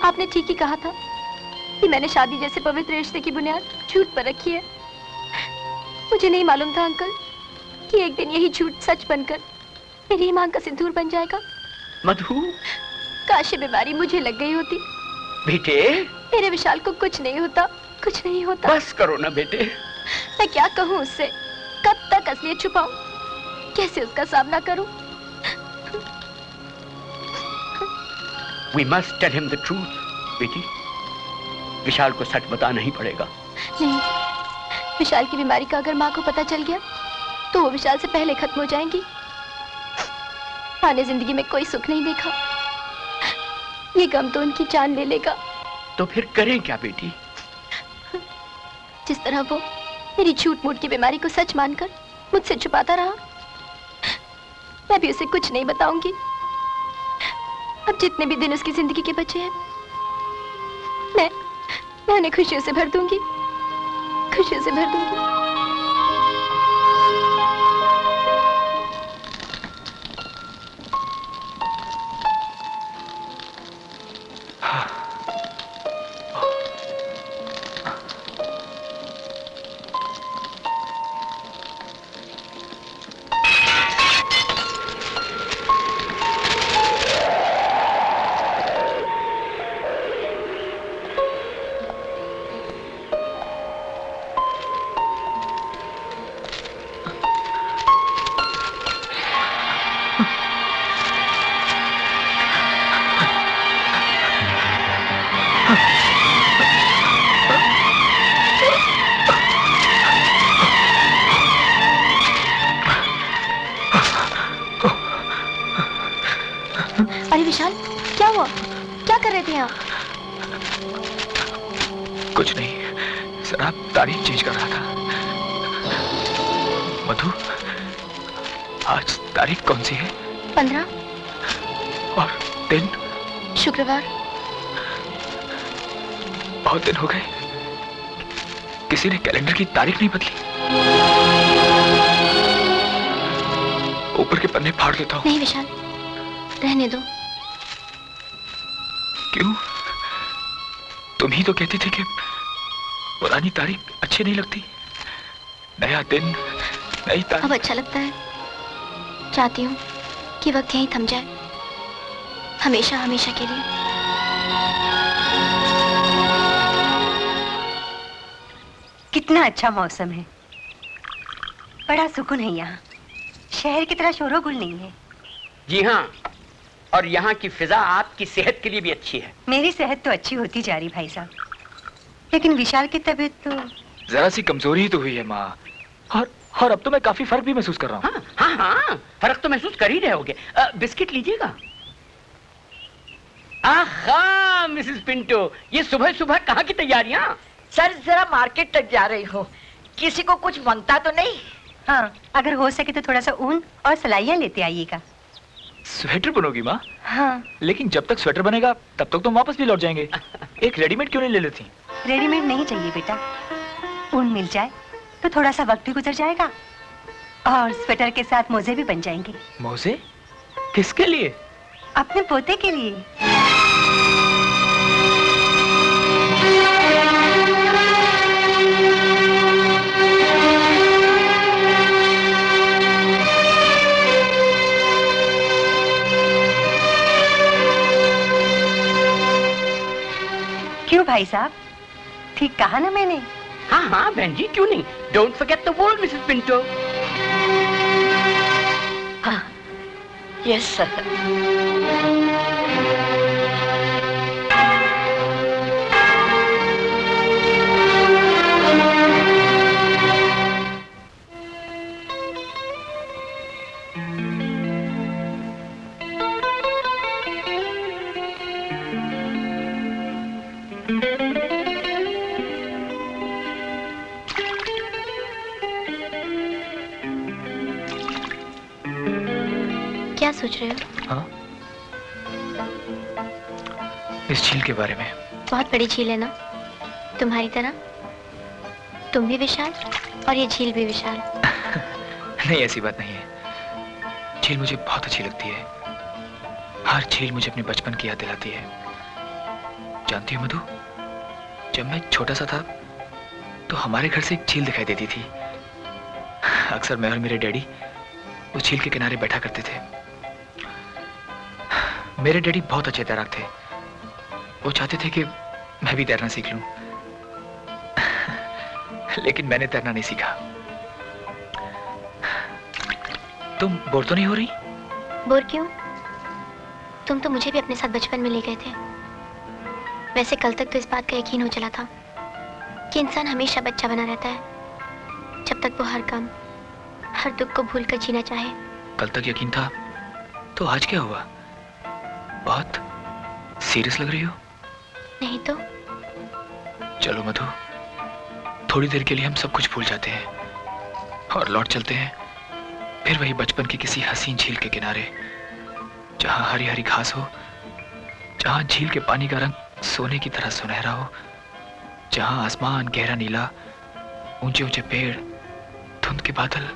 आपने ठीक ही कहा था कि मैंने शादी जैसे पवित्र रिश्ते की बुनियाद झूठ पर रखी है। मुझे नहीं मालूम था अंकल कि एक दिन यही झूठ सच बनकर मेरी ही मांग का सिंदूर बन जाएगा। मधु, काश ये बीमारी मुझे लग गई होती। बेटे, मेरे विशाल को कुछ नहीं होता, कुछ नहीं होता। बस करो ना बेटे। मैं क्या कहूँ उससे? कब तक असलियत छुपाऊं? कैसे उसका सामना करूं? We must tell him the truth, बेटी। विशाल को सच बताना ही पड़ेगा। नहीं, विशाल की बीमारी का अगर माँ को पता चल गया तो वो विशाल से पहले खत्म हो जाएंगी। माँ ने जिंदगी में कोई सुख नहीं देखा, ये गम तो उनकी जान ले लेगा। तो फिर करें क्या बेटी? जिस तरह वो मेरी झूठ मूठ की बीमारी को सच मानकर मुझसे छुपाता रहा, मैं भी उसे कुछ नहीं बताऊंगी। अब जितने भी दिन उसकी जिंदगी के बचे हैं, मैं उन्हें खुशियों से भर दूंगी, खुशियों से भर दूंगी। अरे विशाल, क्या हुआ? क्या कर रहे थे आप? कुछ नहीं, जरा तारीख चेंज कर रहा था। मधु, आज तारीख कौन सी है? 15। और दिन? शुक्रवार। बहुत दिन हो गए, किसी ने कैलेंडर की तारीख नहीं बदली। ऊपर के पन्ने फाड़ देता हूँ। नहीं विशाल, रहने दो। क्यों? तुम ही तो कहती थी कि पुरानी तारीख अच्छी नहीं लगती। नया दिन, नई तारीख। अब अच्छा लगता है। चाहती हूँ कि वक्त यहीं थम जाए, हमेशा हमेशा के लिए। कितना अच्छा मौसम है, बड़ा सुकून है यहाँ। शहर की तरह शोरोगुल नहीं है। जी हाँ, और यहाँ की फिजा आपकी सेहत के लिए भी अच्छी है। मेरी सेहत तो अच्छी होती जा रही भाई साहब, लेकिन विशाल की तबीयत तो जरा सी कमजोरी ही तो हुई है माँ। और अब तो मैं काफी फर्क भी महसूस कर रहा हूँ। हाँ, हाँ, फर्क तो महसूस कर ही रहे होगे। बिस्किट लीजिएगा। आहा मिसेस पिंटो, ये सुबह सुबह कहाँ की तैयारियां? सर जरा मार्केट तक जा रही हूँ। किसी को कुछ मांगता तो नहीं? हाँ, अगर हो सके तो थोड़ा सा ऊन और सलाइयाँ लेते आइएगा। स्वेटर बनोगी माँ? हाँ। लेकिन जब तक स्वेटर बनेगा तब तक तुम वापस भी लौट जाएंगे। एक रेडीमेड क्यों नहीं ले लेती? रेडीमेड नहीं चाहिए बेटा, ऊन मिल जाए तो थोड़ा सा वक्त भी गुजर जाएगा और स्वेटर के साथ मोजे भी बन जाएंगे। मोजे? किसके लिए? अपने पोते के लिए। क्यों भाई साहब, ठीक कहा ना मैंने? हाँ हाँ बहन जी, क्यों नहीं। Don't forget the word Mrs Pinto. हाँ, यस सर। क्या सोच रहे हो? हाँ? इस झील के बारे में। बहुत बड़ी झील है ना, तुम्हारी तरह। तुम भी विशाल और ये झील भी विशाल। नहीं, ऐसी बात नहीं है। झील मुझे बहुत अच्छी लगती है। हर झील मुझे अपने बचपन की याद दिलाती है। जानती हो मधु, जब मैं छोटा सा था तो हमारे घर से एक झील दिखाई देती थी। अक्सर मैं और मेरे डैडी उस झील के किनारे बैठा करते थे। मेरे डैडी बहुत अच्छे तैराक थे। वो चाहते थे कि मैं भी तैरना सीख लूं। लेकिन मैंने तैरना नहीं सीखा। तुम बोर तो नहीं हो रही? बोर क्यों? तुम तो मुझे भी अपने साथ बचपन में ले गए थे। वैसे कल तक तो इस बात का यकीन हो चला था कि इंसान हमेशा बच्चा बना रहता है जब तक वो हर गम, हर दुख को भूलकर जीना चाहे। कल तक यकीन था तो आज क्या हुआ? बहुत सीरियस लग रही हो। नहीं तो। चलो मधु, थोड़ी देर के लिए हम सब कुछ भूल जाते हैं और लौट चलते हैं फिर वही बचपन की किसी हसीन झील के किनारे, जहां हरी हरी घास हो, जहां झील के पानी का रंग सोने की तरह सुनहरा हो, जहां आसमान गहरा नीला, ऊंचे ऊंचे पेड़, धुंध के बादल।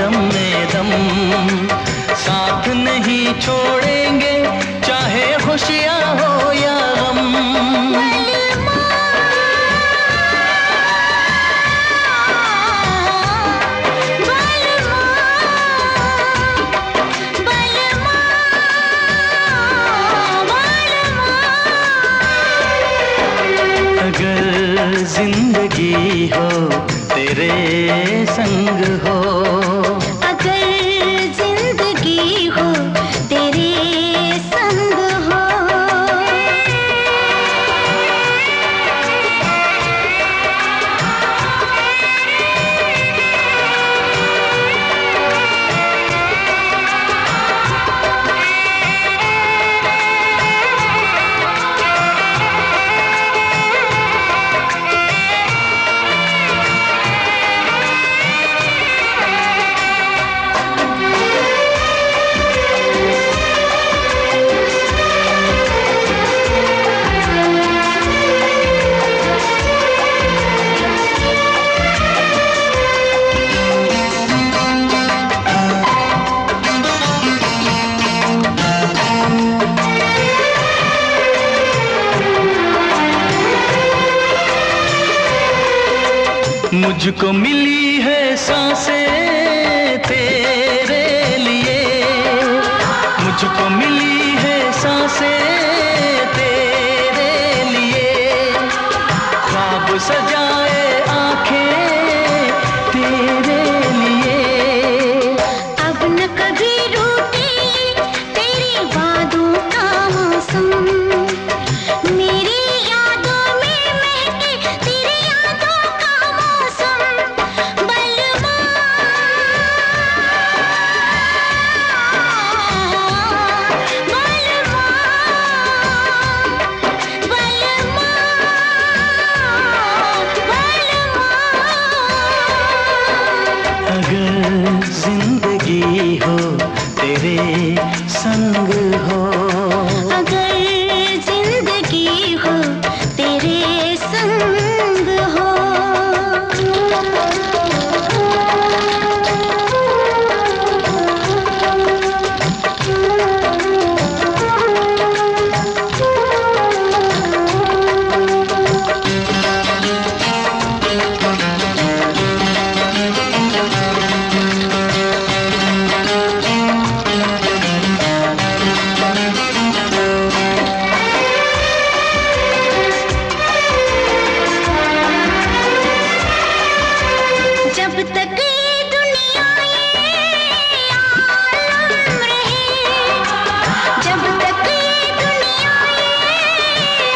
दम में दम, साथ नहीं छोड़ेंगे चाहे खुशियाँ हो या गम। अगर जिंदगी हो तेरे संग हो, अगर जिंदगी हो तेरे संग हो, मुझको मिली है सांसें तेरे लिए, मुझको मिली है सांसें तेरे लिए, ख्वाब सजाए आंखें तेरे लिए। अब न कभी रूठेगी तेरी बातों का मौसम, मेरी यादों में महके तेरी यादों का मौसम। बलमा अगर जिंदगी हो तेरे संग हो, अगर जिंदगी हो तेरे संग हो। जब तक ये दुनिया ये आलम रहे, जब तक ये दुनिया ये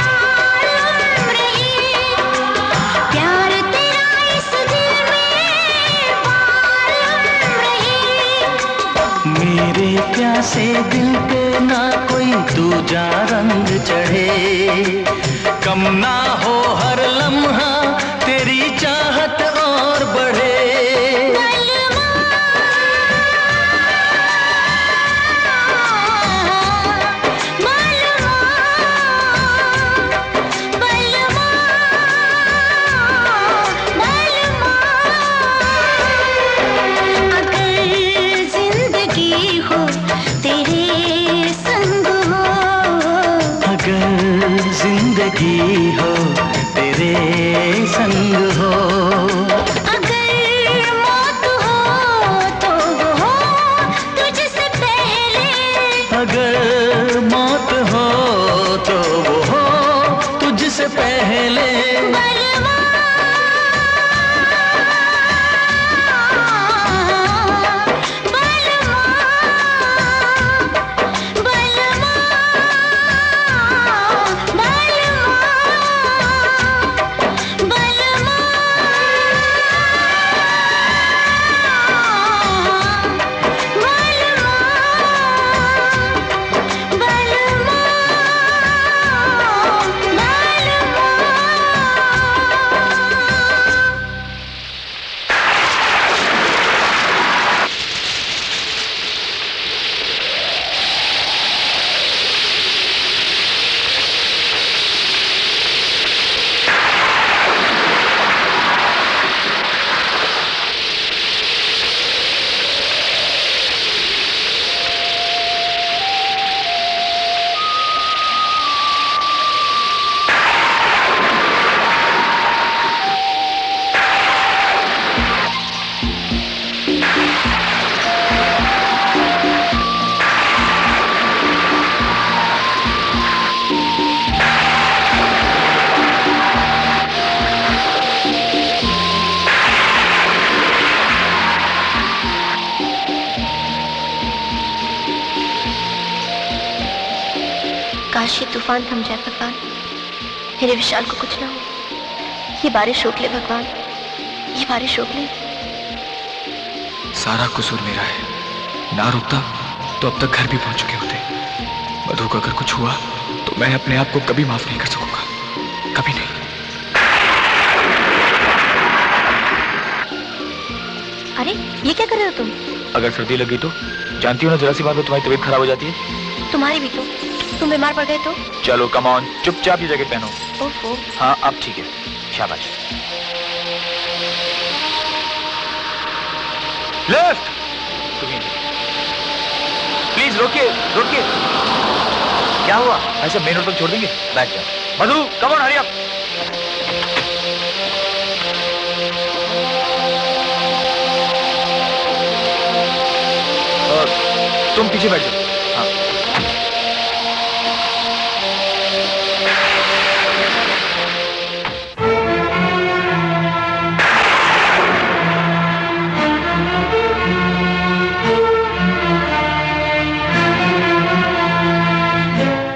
आलम रहे, प्यार तेरा इस दिल में पालम रहे। मेरे प्यासे दिल पे ना कोई दूजा रंग चढ़े, कम ना हो हर लम्हा तेरी चाहत और बढ़े। अगर जिंदगी हो तेरे संग हो, अगर जिंदगी हो तेरे संग हो, अगर मौत हो तो वो हो तुझसे पहले, अगर मौत हो तो वो हो तुझसे पहले। बलवा काश ये तूफान थम जाए भगवान, मेरे विशाल को कुछ ना हो। ये बारिश रोक ले भगवान, ये बारिश रोक ले। सारा कसूर मेरा है, ना रुकता तो अब तक घर भी पहुंच चुके होते। मधु को अगर कुछ हुआ तो मैं अपने आप को कभी माफ नहीं कर सकूंगा, कभी नहीं। अरे ये क्या कर रहे हो तुम? अगर सर्दी लगी तो जानती हो ना, जरा सी बात में तुम्हारी तबीयत खराब हो जाती है। तुम्हारी भी तो, तुम बीमार पड़ गए तो? चलो कम ऑन, चुपचाप ये जैकेट पहनो। ओहो। हाँ अब ठीक है, शाबाश। लेफ्ट। प्लीज रोकिए रोकिए। क्या हुआ? ऐसे मेन रोड पर छोड़ देंगे? बैठ जाओ। मधु कम ऑन, हरी अप। तुम पीछे बैठ जाओ। हाँ।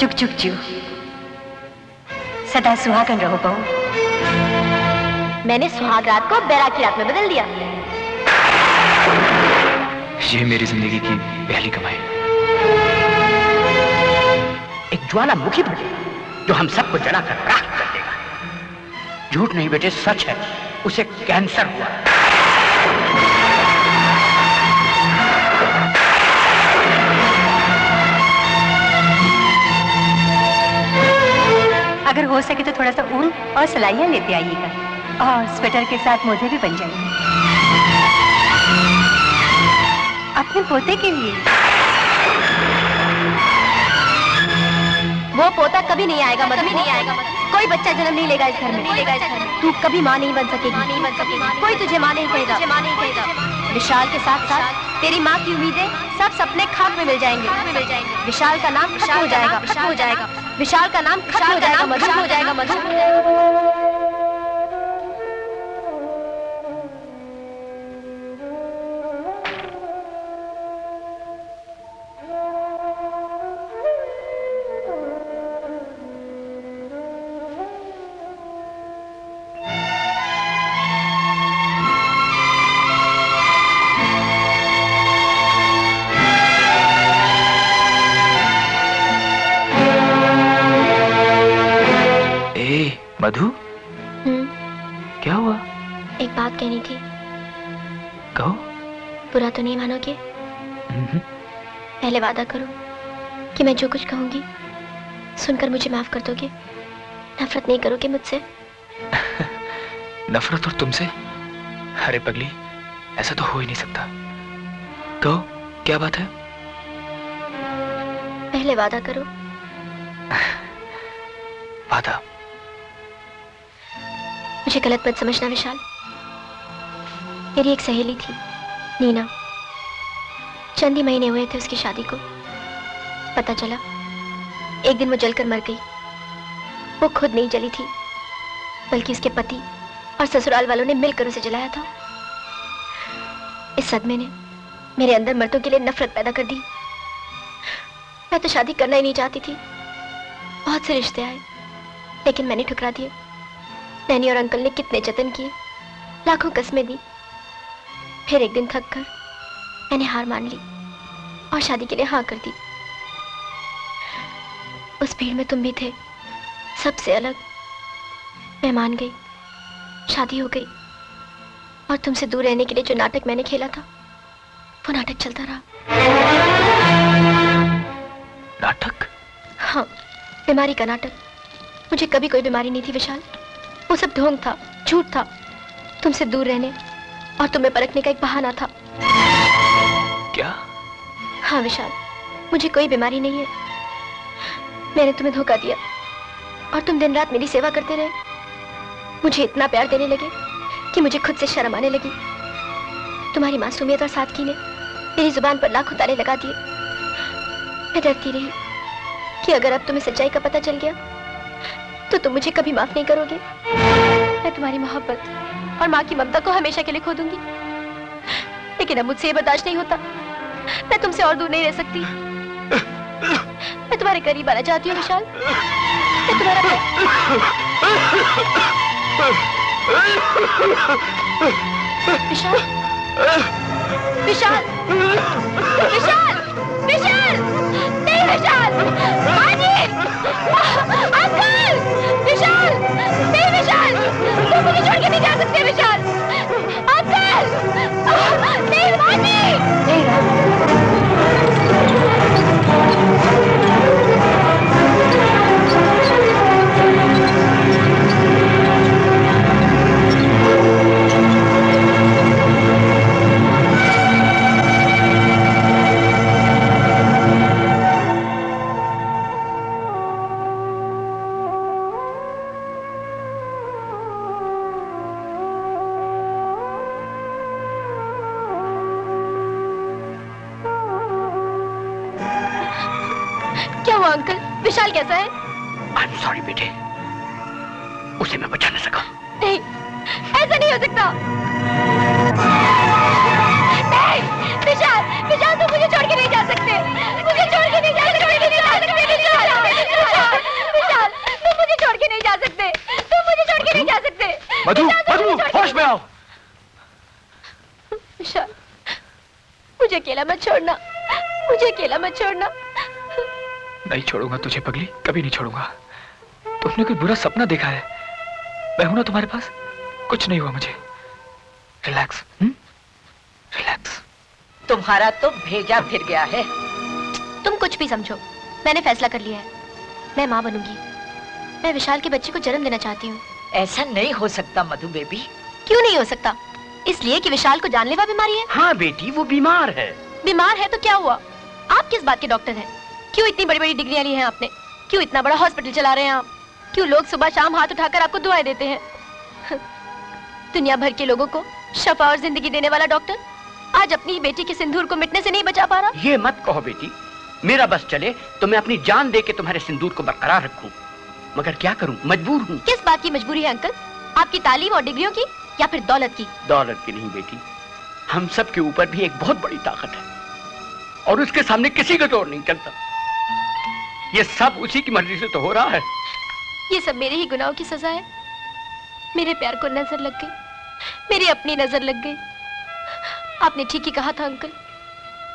चुक चुक चू, सदा सुहागन रहो बहू। मैंने सुहाग रात को बैराग की रात में बदल दिया। ये मेरी जिंदगी की पहली कमाई। एक ज्वालामुखी भटेगा जो हम सबको जलाकर राख कर देगा। झूठ नहीं बेटे, सच है, उसे कैंसर हुआ। अगर हो सके तो थोड़ा सा ऊन और सलाइयां लेते आइएगा, और स्वेटर के साथ मोजे भी बन जाएंगे अपने पोते के लिए। वो पोता कभी नहीं आएगा मधु, कभी नहीं आएगा। कोई बच्चा जन्म नहीं लेगा इस घर में। तू कभी माँ नहीं बन सकेगी, कोई तुझे माँ नहीं कहेगा। विशाल के साथ साथ तेरी माँ की उम्मीदें सब सपने खाक में मिल जाएंगे। विशाल का नाम खत्म हो जाएगा, खत्म हो जाएगा। विशाल का नाम खत्म हो जाएगा, मधु हो जाएगा, मधु। मधु, क्या हुआ? एक बात कहनी थी। कहो। बुरा तो नहीं मानोगे? पहले वादा करो कि मैं जो कुछ कहूंगी सुनकर मुझे माफ कर दोगे, नफरत नहीं करोगे मुझसे। नफरत और तुमसे? अरे पगली, ऐसा तो हो ही नहीं सकता। कहो क्या बात है? पहले वादा करो। वादा? मुझे गलत मत समझना विशाल। मेरी एक सहेली थी नीना, चंद ही महीने हुए थे उसकी शादी को। पता चला एक दिन वो जलकर मर गई। वो खुद नहीं जली थी, बल्कि उसके पति और ससुराल वालों ने मिलकर उसे जलाया था। इस सदमे ने मेरे अंदर मर्दों के लिए नफरत पैदा कर दी। मैं तो शादी करना ही नहीं चाहती थी। बहुत से रिश्ते आए, लेकिन मैंने ठुकरा दिए। नैनी और अंकल ने कितने जतन किए, लाखों कस्में दी। फिर एक दिन थक कर मैंने हार मान ली और शादी के लिए हाँ कर दी। उस भीड़ में तुम भी थे, सबसे अलग। मैं मान गई, शादी हो गई, और तुमसे दूर रहने के लिए जो नाटक मैंने खेला था वो नाटक चलता रहा। नाटक? हाँ, बीमारी का नाटक। मुझे कभी कोई बीमारी नहीं थी विशाल। वो सब ढोंग था, झूठ था। तुमसे दूर रहने और तुम्हें परखने का एक बहाना था। क्या? हाँ विशाल, मुझे कोई बीमारी नहीं है। मैंने तुम्हें धोखा दिया और तुम दिन रात मेरी सेवा करते रहे। मुझे इतना प्यार देने लगे कि मुझे खुद से शर्म आने लगी। तुम्हारी मासूमियत और सादगी ने मेरी जुबान पर लाखों ताले लगा दिए। मैं डरती रही कि अगर अब तुम्हें सच्चाई का पता चल गया तो तुम मुझे कभी माफ नहीं करोगे। मैं तुम्हारी मोहब्बत और माँ की ममता को हमेशा के लिए खो दूंगी। लेकिन अब मुझसे ये बर्दाश्त नहीं होता। मैं तुमसे और दूर नहीं रह सकती। मैं मैं तुम्हारे करीब आना चाहती हूँ विशाल। मैं तुम्हारा विशाल विशाल विशाल विशाल नहीं विशाल माजिद अंकल विशाल नहीं विशाल तुम मुझे छोड़ के नहीं जा सकते विशाल अंकल नहीं माजिद अंकल विशाल कैसा है? I'm sorry बेटे, उसे मैं बचा न सका। नहीं, ऐसा नहीं हो सकता। नहीं, विशाल, विशाल तुम मुझे छोड़ के नहीं जा सकते। मुझे छोड़ के नहीं जा सकते। विशाल, तुम मुझे छोड़ के नहीं जा सकते। तुम मुझे छोड़ के नहीं जा सकते। मधु, मधु, होश में आओ। विशाल, मुझे अकेला मत छोड़ना। मुझे अकेला मत छोड़ना। नहीं छोड़ूंगा तुझे पगली, कभी नहीं छोड़ूंगा। तुमने कोई बुरा सपना देखा है? मैं हूं ना तुम्हारे पास, कुछ नहीं हुआ मुझे। Relax, relax. तुम्हारा तो भेजा फिर गया है। तुम कुछ भी समझो, मैंने फैसला कर लिया है। मैं माँ बनूंगी। मैं विशाल के बच्चे को जन्म देना चाहती हूँ। ऐसा नहीं हो सकता मधु बेबी। क्यों नहीं हो सकता? इसलिए कि विशाल को जानलेवा बीमारी है। हाँ बेटी, वो बीमार है। बीमार है तो क्या हुआ? आप किस बात के डॉक्टर हैं? क्यों इतनी बड़ी बड़ी डिग्रियां ली हैं आपने? क्यों इतना बड़ा हॉस्पिटल चला रहे हैं आप? क्यों लोग सुबह शाम हाथ उठाकर आपको दुआएं देते हैं? दुनिया भर के लोगों को शफा और जिंदगी देने वाला डॉक्टर आज अपनी बेटी के सिंदूर को मिटने से नहीं बचा पा रहा। ये मत कहो बेटी, मेरा बस चले तो मैं अपनी जान दे के तुम्हारे सिंदूर को बरकरार रखूं, मगर क्या करूं, मजबूर हूं। किस बात की मजबूरी है अंकल? आपकी तालीम और डिग्रियों की या फिर दौलत की? दौलत की नहीं बेटी, हम सब के ऊपर भी एक बहुत बड़ी ताकत है और उसके सामने किसी का जोर नहीं चलता। ये सब उसी की मर्जी से तो हो रहा है। ये सब मेरे ही गुनाहों की सजा है। मेरे प्यार को नजर लग गई, मेरी अपनी नजर लग गई। आपने ठीक ही कहा था अंकल,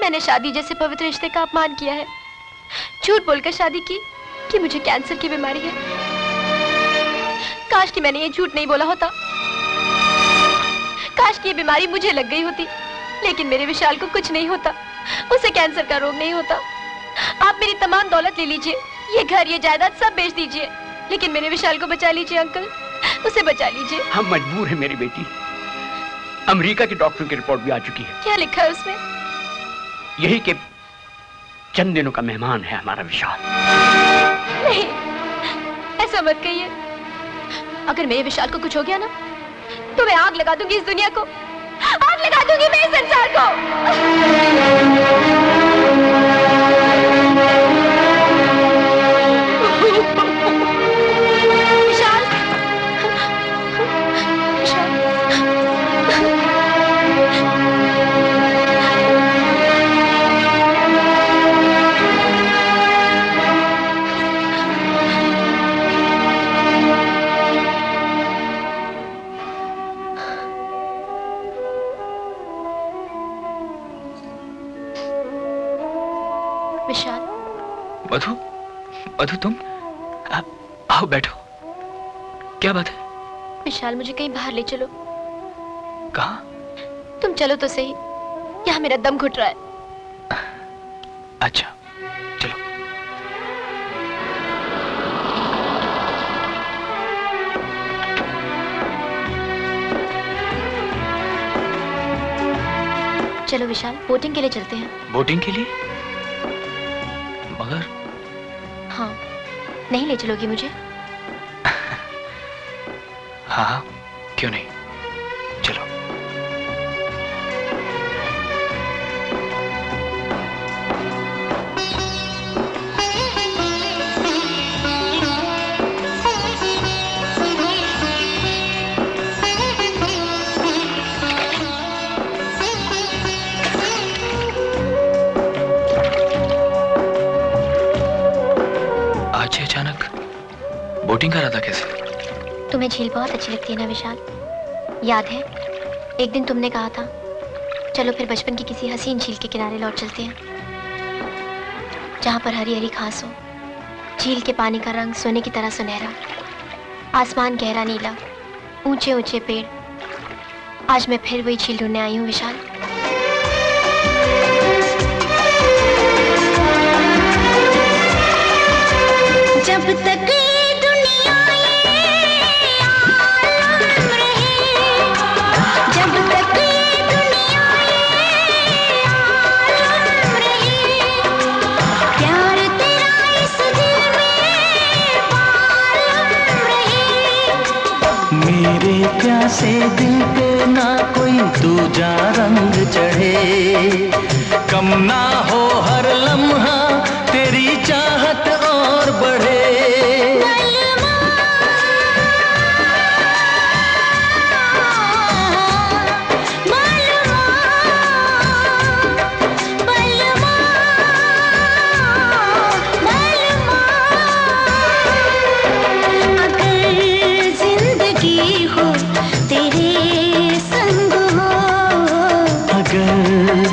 मैंने शादी जैसे पवित्र रिश्ते का अपमान किया है। झूठ बोलकर शादी की कि मुझे कैंसर की बीमारी है। काश कि मैंने ये झूठ नहीं बोला होता। काश कि ये बीमारी मुझे लग गई होती। लेकिन मेरे विशाल को कुछ नहीं होता, उसे कैंसर का रोग नहीं होता। आप मेरी तमाम दौलत ले लीजिए, ये घर ये जायदाद सब बेच दीजिए, लेकिन मेरे विशाल को बचा लीजिए अंकल, उसे बचा लीजिए। हम मजबूर हैं मेरी बेटी। अमेरिका के डॉक्टर की रिपोर्ट भी आ चुकी है। क्या लिखा है उसमें? यही कि चंद दिनों का मेहमान है हमारा विशाल। नहीं, ऐसा मत कहिए। अगर मेरे विशाल को कुछ हो गया ना, तो मैं आग लगा दूंगी इस दुनिया को, आग लगा दूंगी मैं इस संसार को। विशाल, विशाल। मधु, मधु तुम आओ बैठो। क्या बात है? विशाल मुझे कहीं बाहर ले चलो। कहाँ? तुम चलो तो सही, यहाँ मेरा दम घुट रहा है। अच्छा चलो। चलो विशाल, बोटिंग के लिए चलते हैं। बोटिंग के लिए? मगर हाँ, नहीं ले चलोगी मुझे? हाँ, क्यों नहीं, चलो। बोटिंग करा था कैसे? तुम्हें झील बहुत अच्छी लगती है ना विशाल? याद है एक दिन तुमने कहा था चलो फिर बचपन की किसी हसीन झील के किनारे लौट चलते हैं, जहाँ पर हरी हरी घास हो, झील के पानी का रंग सोने की तरह सुनहरा, आसमान गहरा नीला, ऊंचे ऊंचे पेड़। आज मैं फिर वही झील ढूंढने आई हूँ विशाल। जब तक ये दुनिया ये आलम रहे, जब तक ये दुनिया ये आलम रहे, प्यार तेरा इस दिल में बालम रहे। मेरे प्यासे दिल पे ना कोई दूजा रंग चढ़े, कम ना हो हर लम्हा तेरी चाहत और बढ़े।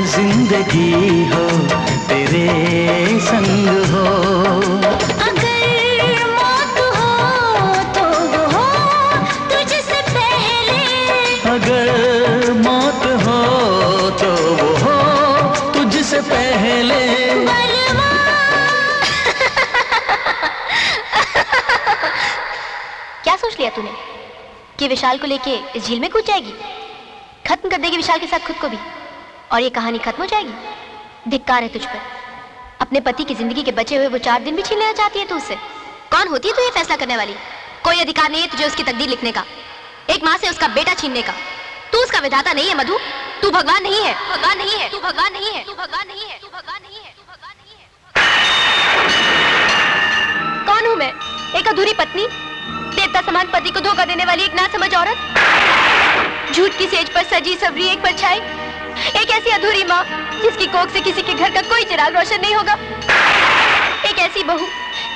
जिंदगी हो तेरे संग हो, अगर मौत हो तो वो हो तुझसे पहले, अगर मौत हो तो वो हो तुझसे पहले। क्या सोच लिया तूने कि विशाल को लेके इस झील में कूद जाएगी? खत्म कर देगी विशाल के साथ खुद को भी, और ये कहानी खत्म हो जाएगी। धिक्कार है तुझ पर। अपने पति की जिंदगी के बचे हुए वो 4 दिन भी छीन लेना चाहती है तू उससे। कौन होती है तू ये फैसला करने वाली? कोई अधिकार नहीं है तुझे उसकी तकदीर लिखने का, एक माँ से उसका बेटा छीनने का। तू उसका विधाता नहीं है मधु, तू भगवान नहीं है, भगवान नहीं है, तू भगवान नहीं है, तू भगवान नहीं है, तू भगवान नहीं है, तू भगवान नहीं है। कौन हूँ मैं? एक अधूरी पत्नी, देवता समान पति को धोखा देने वाली एक नासमझ औरत, झूठ की सेज पर सजी सवरी एक परछाई, एक ऐसी अधूरी माँ जिसकी कोख से किसी के घर का कोई चिराग रोशन नहीं होगा, एक ऐसी बहू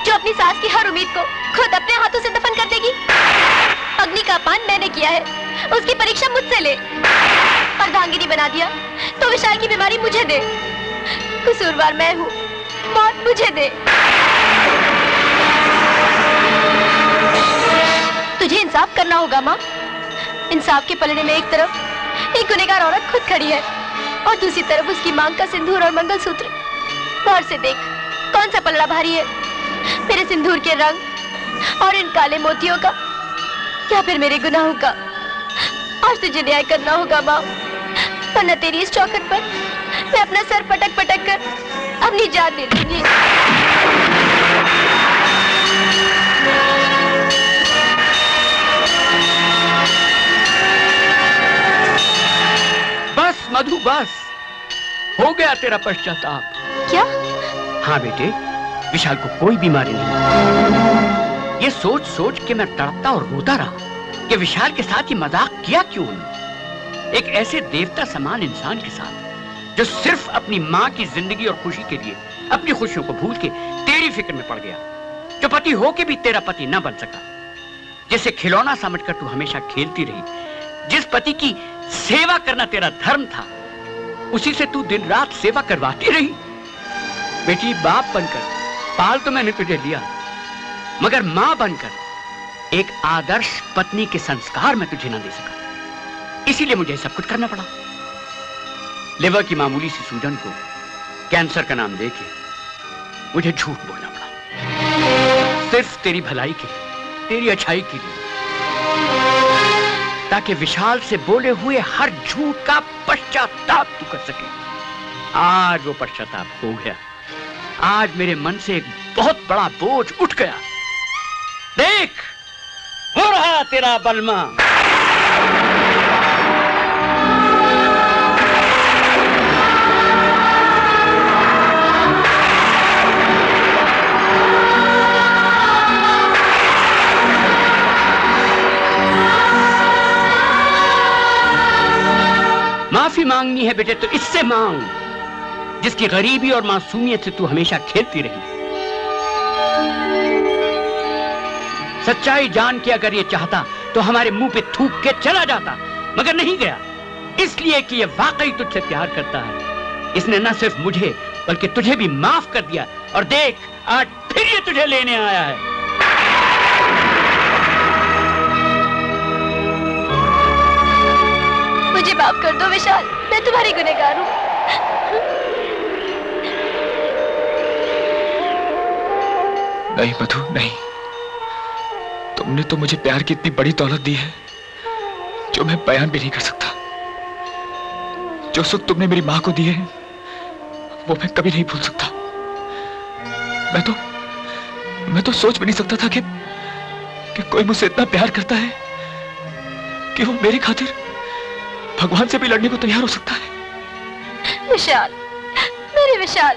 जो अपनी सास की हर उम्मीद को खुद अपने हाथों से दफन कर देगी। अग्नि का पान मैंने किया है, उसकी परीक्षा मुझसे ले। अर्धांगिनी बना दिया तो विशाल की बीमारी मुझे दे। कसूरवार मैं हूँ, मौत मुझे दे। तुझे इंसाफ करना होगा माँ। इंसाफ के पलड़े में एक तरफ एक गुनहगार औरत खुद खड़ी है और दूसरी तरफ उसकी मांग का सिंदूर और मंगलसूत्र। गौर से देख कौन सा पलड़ा भारी है, मेरे सिंदूर के रंग और इन काले मोतियों का, या फिर मेरे गुनाहों का। आज तुझे न्याय करना होगा माँ, वरना तेरी इस चौखट पर मैं अपना सर पटक पटक कर अपनी जान दे दूंगी। बस मधु बस, हो गया तेरा पश्चाताप। क्या? हाँ बेटे, विशाल को कोई बीमारी नहीं। ये सोच सोच के मैं तड़पता और रोता रहा कि विशाल के साथ ये मजाक किया क्यों। एक ऐसे देवता समान इंसान के साथ जो सिर्फ अपनी माँ की जिंदगी और खुशी के लिए अपनी खुशियों को भूल के तेरी फिक्र में पड़ गया, जो पति हो के भी तेरा पति न बन सका, जिसे खिलौना समझकर तू हमेशा खेलती रही, जिस पति की सेवा करना तेरा धर्म था, उसी से तू दिन रात सेवा करवाती रही। बेटी, बाप बनकर पाल तो मैंने तुझे लिया, मगर मां बनकर एक आदर्श पत्नी के संस्कार में तुझे न दे सका। इसीलिए मुझे सब कुछ करना पड़ा। लिवर की मामूली सी सूजन को कैंसर का नाम देके मुझे झूठ बोलना पड़ा, सिर्फ तेरी भलाई के लिए, तेरी अच्छाई के लिए, ताकि विशाल से बोले हुए हर झूठ का पश्चाताप तू कर सके। आज वो पश्चाताप हो गया। आज मेरे मन से एक बहुत बड़ा बोझ उठ गया। देख, हो रहा तेरा बलमा। माफी मांगनी है बेटे तो इससे मांग, जिसकी गरीबी और मासूमियत से तू हमेशा खेलती रही। सच्चाई जान के अगर ये चाहता तो हमारे मुंह पे थूक के चला जाता, मगर नहीं गया, इसलिए कि ये वाकई तुझसे प्यार करता है। इसने न सिर्फ मुझे बल्कि तुझे भी माफ कर दिया, और देख आज फिर ये तुझे लेने आया है। मुझे माफ कर दो विशाल, मैं तुम्हारी गुनहगार हूँ। नहीं मधु, नहीं। तुमने तो मुझे प्यार की इतनी बड़ी दौलत दी है जो मैं बयान भी नहीं कर सकता। जो सुख तुमने मेरी मां को दिए हैं वो मैं कभी नहीं भूल सकता। मैं तो सोच भी नहीं सकता था कि कोई मुझसे इतना प्यार करता है कि वो मेरी खातिर भगवान से भी लड़ने को तैयार हो सकता है। विशाल, मेरे विशाल।